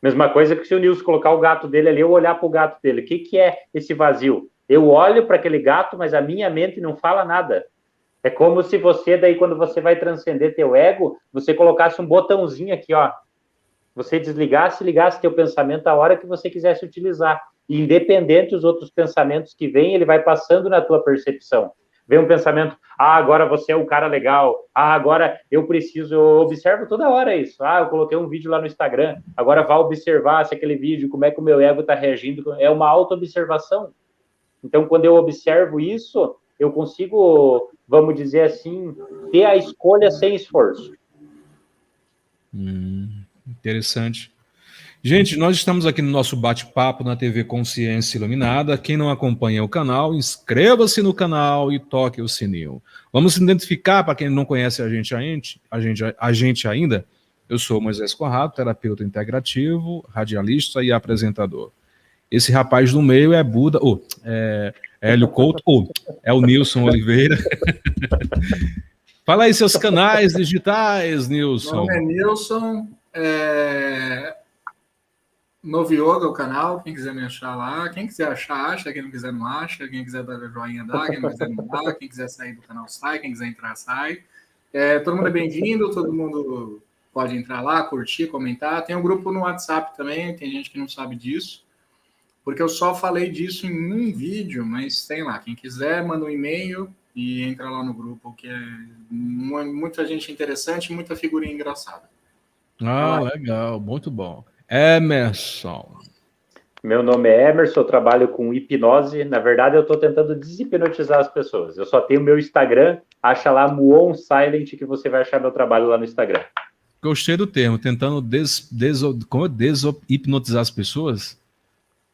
Mesma coisa que se o Nilson colocar o gato dele ali, eu olhar para o gato dele. O que é esse vazio? Eu olho para aquele gato, mas a minha mente não fala nada. É como se você, daí, quando você vai transcender teu ego, você colocasse um botãozinho aqui, ó. Você desligasse e ligasse teu pensamento a hora que você quisesse utilizar. E independente dos outros pensamentos que vêm, ele vai passando na tua percepção. Vem um pensamento, agora você é um cara legal, agora eu observo toda hora isso. Eu coloquei um vídeo lá no Instagram, agora vá observar se aquele vídeo, como é que o meu ego está reagindo. É uma auto-observação. Então, quando eu observo isso, eu consigo, vamos dizer assim, ter a escolha sem esforço. Interessante. Gente, nós estamos aqui no nosso bate-papo na TV Consciência Iluminada. Quem não acompanha o canal, inscreva-se no canal e toque o sininho. Vamos se identificar, para quem não conhece a gente ainda. Eu sou Moisés Conrado, terapeuta integrativo, radialista e apresentador. Esse rapaz do meio é Buda, é Hélio Couto, é o Nilson Oliveira. Fala aí seus canais digitais, Nilson. Meu nome é Nilson, Novo Yoga, o canal, quem quiser me achar lá, quem quiser achar, acha, quem não quiser não acha, quem quiser dar joinha dá, quem não quiser não dá, quem quiser sair do canal sai, quem quiser entrar sai. Todo mundo é bem-vindo, todo mundo pode entrar lá, curtir, comentar. Tem um grupo no WhatsApp também, tem gente que não sabe disso, porque eu só falei disso em um vídeo, mas tem lá, quem quiser manda um e-mail e entra lá no grupo, que é muita gente interessante, muita figurinha engraçada. Legal, muito bom. Emerson. Meu nome é Emerson, eu trabalho com hipnose. Na verdade, eu estou tentando deshipnotizar as pessoas. Eu só tenho meu Instagram, acha lá Muon Silent, que você vai achar meu trabalho lá no Instagram. Gostei do termo, tentando deshipnotizar as pessoas.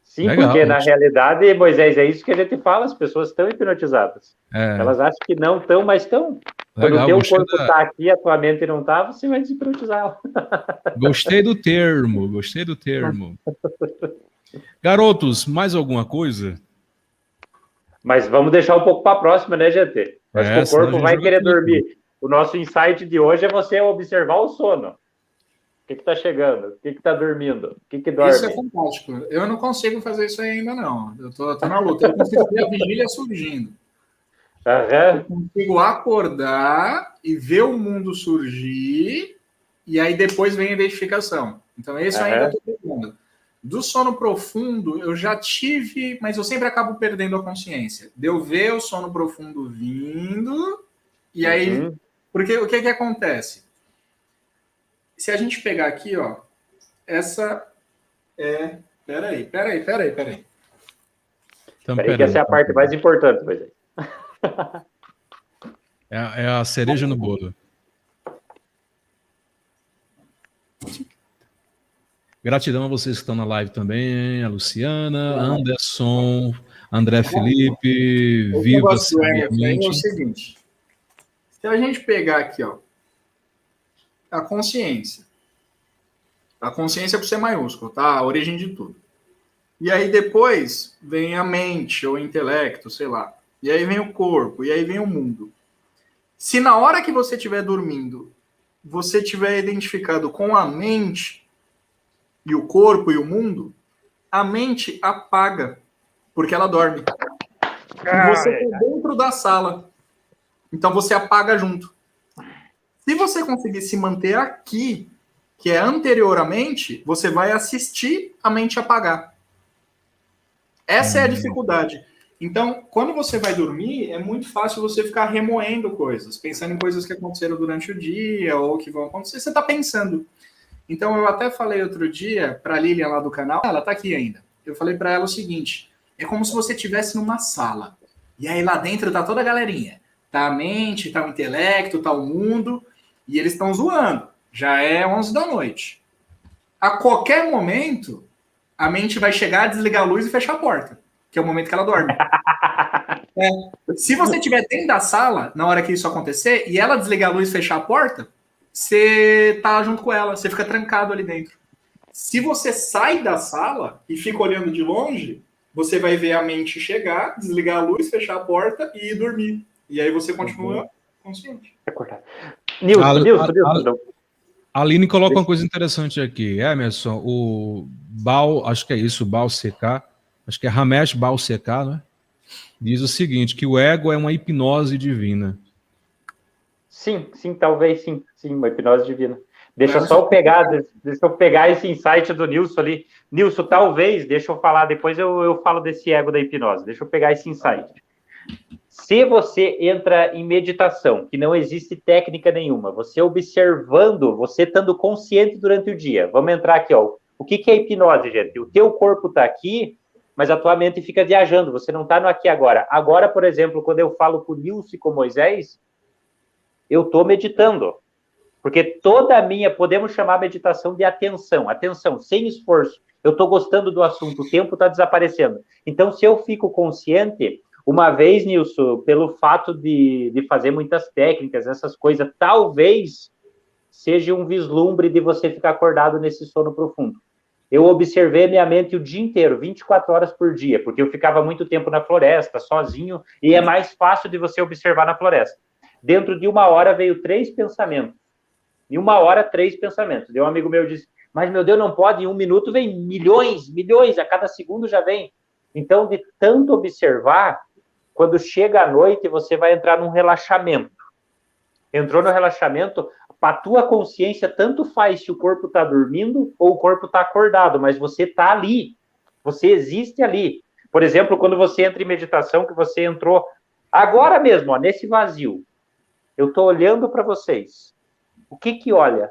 Sim, legal, porque na realidade, Moisés, é isso que a gente fala, as pessoas estão hipnotizadas. Elas acham que não estão, mas estão. Quando o teu corpo está aqui, a tua mente não está, você vai deshipnotizá-la. Gostei do termo. Garotos, mais alguma coisa? Mas vamos deixar um pouco para a próxima, né, GT? Acho que o corpo vai querer dormir. O nosso insight de hoje é você observar o sono. O que está chegando? O que está dormindo? O que dorme? Isso é fantástico. Eu não consigo fazer isso ainda, não. Eu tô na luta. Eu consigo ver a vigília surgindo. Eu consigo acordar e ver o mundo surgir, e aí depois vem a identificação. Então, esse eu ainda estou pegando. Do sono profundo, eu já tive, mas eu sempre acabo perdendo a consciência. De eu ver o sono profundo vindo, e aí... Porque o que acontece? Se a gente pegar aqui, ó, essa é... Peraí. Peraí, que essa é a parte mais importante, pois é. É a cereja no bolo. Gratidão a vocês que estão na live também, a Luciana, Anderson, André Felipe, Viva Sabiamente. É o seguinte, se a gente pegar aqui, ó, a consciência por ser maiúsculo, tá? A origem de tudo. E aí depois vem a mente ou o intelecto, sei lá. E aí vem o corpo, e aí vem o mundo. Se na hora que você estiver dormindo, você tiver identificado com a mente e o corpo e o mundo, a mente apaga, porque ela dorme. E você está dentro da sala. Então você apaga junto. Se você conseguir se manter aqui, que é anteriormente, você vai assistir a mente apagar. Essa é a dificuldade. Então, quando você vai dormir, é muito fácil você ficar remoendo coisas, pensando em coisas que aconteceram durante o dia ou que vão acontecer. Você está pensando. Então, eu até falei outro dia para a Lilian lá do canal, ela está aqui ainda. Eu falei para ela o seguinte, é como se você estivesse numa sala. E aí lá dentro tá toda a galerinha. Tá a mente, tá o intelecto, tá o mundo, e eles estão zoando. Já é 11 da noite. A qualquer momento, a mente vai chegar, desligar a luz e fechar a porta. Que é o momento que ela dorme. Se você estiver dentro da sala, na hora que isso acontecer, e ela desligar a luz e fechar a porta, você tá junto com ela, você fica trancado ali dentro. Se você sai da sala e fica olhando de longe, você vai ver a mente chegar, desligar a luz, fechar a porta e ir dormir. E aí você continua consciente. Nilson. A Aline coloca uma coisa interessante aqui. Emerson, o Baal, acho que é isso, o Baal CK, acho que é Ramesh Baal CK, né? Diz o seguinte, que o ego é uma hipnose divina. Sim, talvez sim, uma hipnose divina. Deixa eu pegar esse insight do Nilson ali. Nilson, talvez, deixa eu falar, depois eu falo desse ego da hipnose. Deixa eu pegar esse insight. Se você entra em meditação, que não existe técnica nenhuma, você observando, você estando consciente durante o dia. Vamos entrar aqui, ó. O que é hipnose, gente? O teu corpo está aqui, mas a tua mente fica viajando, você não está no aqui e agora. Agora, por exemplo, quando eu falo com o Nilson e com o Moisés, eu estou meditando. Porque toda a minha, podemos chamar meditação de atenção, sem esforço. Eu estou gostando do assunto, o tempo está desaparecendo. Então, se eu fico consciente, uma vez, Nilson, pelo fato de fazer muitas técnicas, essas coisas, talvez seja um vislumbre de você ficar acordado nesse sono profundo. Eu observei minha mente o dia inteiro, 24 horas por dia, porque eu ficava muito tempo na floresta, sozinho, e é mais fácil de você observar na floresta. Dentro de 1 hora veio 3 pensamentos. Em 1 hora, 3 pensamentos. Um amigo meu disse, mas meu Deus, não pode, em 1 minuto vem milhões, a cada segundo já vem. Então, de tanto observar, quando chega a noite, você vai entrar num relaxamento. Entrou no relaxamento, para a tua consciência, tanto faz se o corpo está dormindo ou o corpo está acordado, mas você está ali, você existe ali. Por exemplo, quando você entra em meditação, que você entrou agora mesmo, ó, nesse vazio, eu estou olhando para vocês. O que olha?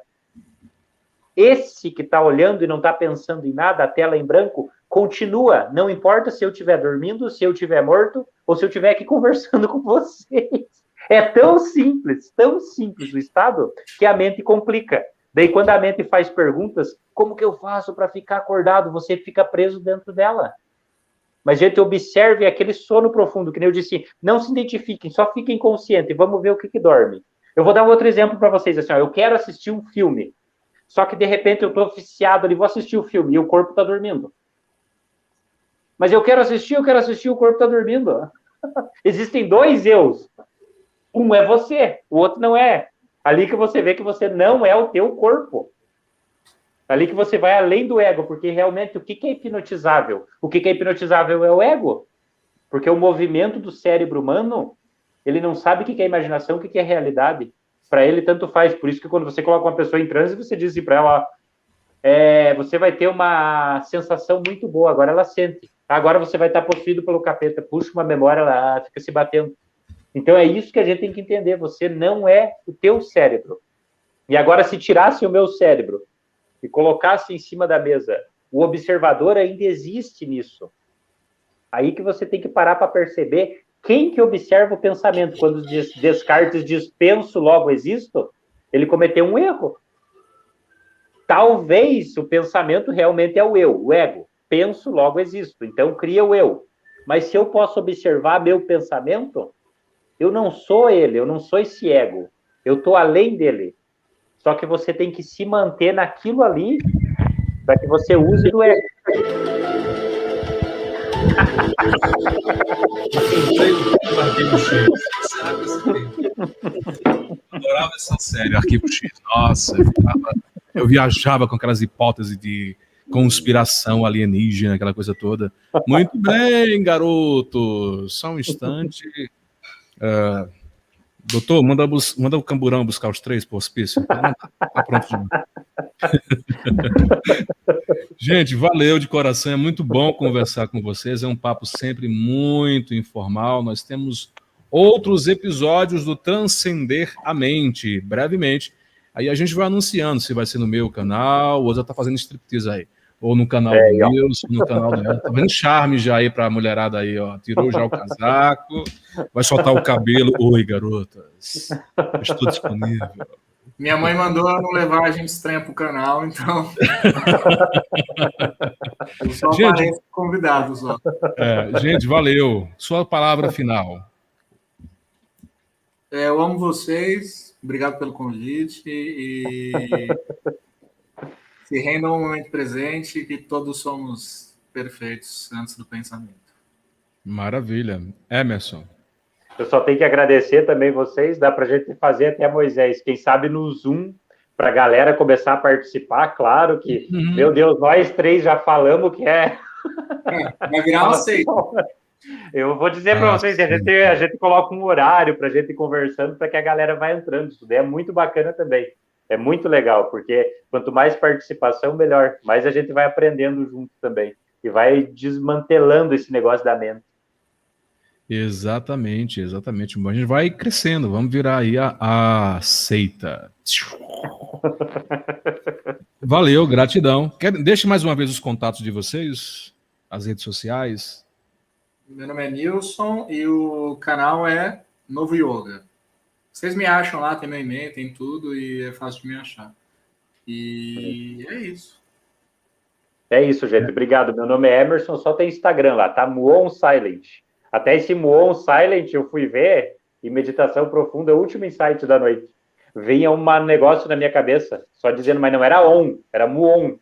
Esse que está olhando e não está pensando em nada, a tela em branco, continua. Não importa se eu estiver dormindo, se eu estiver morto, ou se eu estiver aqui conversando com vocês. É tão simples o estado, que a mente complica. Daí, quando a mente faz perguntas, como que eu faço para ficar acordado? Você fica preso dentro dela. Mas, gente, observe aquele sono profundo, que nem eu disse, não se identifiquem, só fiquem conscientes, vamos ver o que dorme. Eu vou dar um outro exemplo para vocês, assim, ó, eu quero assistir um filme, só que, de repente, eu estou viciado ali, vou assistir o filme, e o corpo está dormindo. Mas eu quero assistir, o corpo está dormindo. Existem 2 eus. Um é você, o outro não é. Ali que você vê que você não é o teu corpo. Ali que você vai além do ego, porque realmente o que é hipnotizável? O que é hipnotizável é o ego. Porque o movimento do cérebro humano, ele não sabe o que é imaginação, o que é realidade. Para ele, tanto faz. Por isso que quando você coloca uma pessoa em transe, você diz assim para ela, você vai ter uma sensação muito boa, agora ela sente. Agora você vai estar possuído pelo capeta, puxa uma memória, ela fica se batendo. Então é isso que a gente tem que entender, você não é o teu cérebro. E agora, se tirasse o meu cérebro e colocasse em cima da mesa, o observador ainda existe nisso. Aí que você tem que parar para perceber quem que observa o pensamento. Quando Descartes diz, penso, logo existo, ele cometeu um erro. Talvez o pensamento realmente é o eu, o ego. Penso, logo existo. Então, cria o eu. Mas se eu posso observar meu pensamento, eu não sou ele, eu não sou esse ego. Eu estou além dele. Só que você tem que se manter naquilo ali para que você use do ego. Adorava essa série, Arquivo X. Nossa, eu viajava com aquelas hipóteses de conspiração alienígena, aquela coisa toda. Muito bem, garoto. Só um instante. Doutor, manda o Camburão buscar os 3 pro hospício. Tá pronto demais. Gente, valeu de coração. É muito bom conversar com vocês. É um papo sempre muito informal. Nós temos outros episódios do Transcender a Mente, brevemente. Aí a gente vai anunciando se vai ser no meu canal, ou já tá fazendo striptease aí. Ou no canal do Nilson, no canal dela. Tá vendo charme já aí pra mulherada aí, ó. Tirou já o casaco, vai soltar o cabelo. Oi, garotas. Estou disponível. Minha mãe mandou ela não levar a gente estranha pro canal, então. Eu só apareço convidados, ó. Gente, valeu. Sua palavra final. Eu amo vocês. Obrigado pelo convite. E se rendam ao momento presente, que todos somos perfeitos antes do pensamento. Maravilha. Emerson. Eu só tenho que agradecer também vocês, dá para a gente fazer até Moisés, quem sabe no Zoom, para a galera começar a participar, claro que, meu Deus, nós 3 já falamos que vai virar uma seita. Eu vou dizer para vocês, a gente coloca um horário para a gente ir conversando, para que a galera vá entrando. Isso daí é muito bacana também. É muito legal, porque quanto mais participação, melhor. Mais a gente vai aprendendo junto também. E vai desmantelando esse negócio da mente. Exatamente. A gente vai crescendo, vamos virar aí a seita. Valeu, gratidão. Deixe mais uma vez os contatos de vocês, as redes sociais. Meu nome é Nilson e o canal é Novo Yoga. Vocês me acham lá, tem meu e-mail, tem tudo e é fácil de me achar. E é isso. É isso, gente. Obrigado. Meu nome é Emerson, só tem Instagram lá, tá? Muon Silent. Até esse Muon Silent eu fui ver em meditação profunda, o último insight da noite. Vinha um negócio na minha cabeça, só dizendo, mas não era on, era Muon.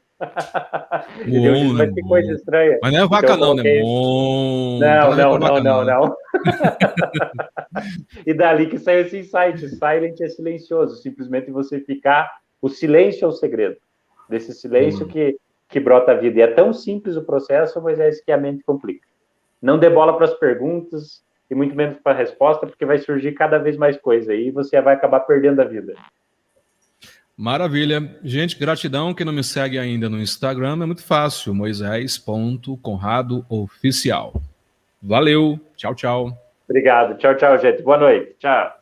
Muon, mas que coisa estranha. Mas não é vaca, então, não, né? Muon. Não. E dali que saiu esse insight. Silent é silencioso, simplesmente você ficar. O silêncio é o segredo. Desse silêncio que brota a vida. E é tão simples o processo, mas é isso que a mente complica. Não dê bola para as perguntas e muito menos para a resposta, porque vai surgir cada vez mais coisa aí e você vai acabar perdendo a vida. Maravilha. Gente, gratidão. Quem não me segue ainda no Instagram é muito fácil, moisés.conradooficial. Valeu. Tchau, tchau. Obrigado. Tchau, gente. Boa noite. Tchau.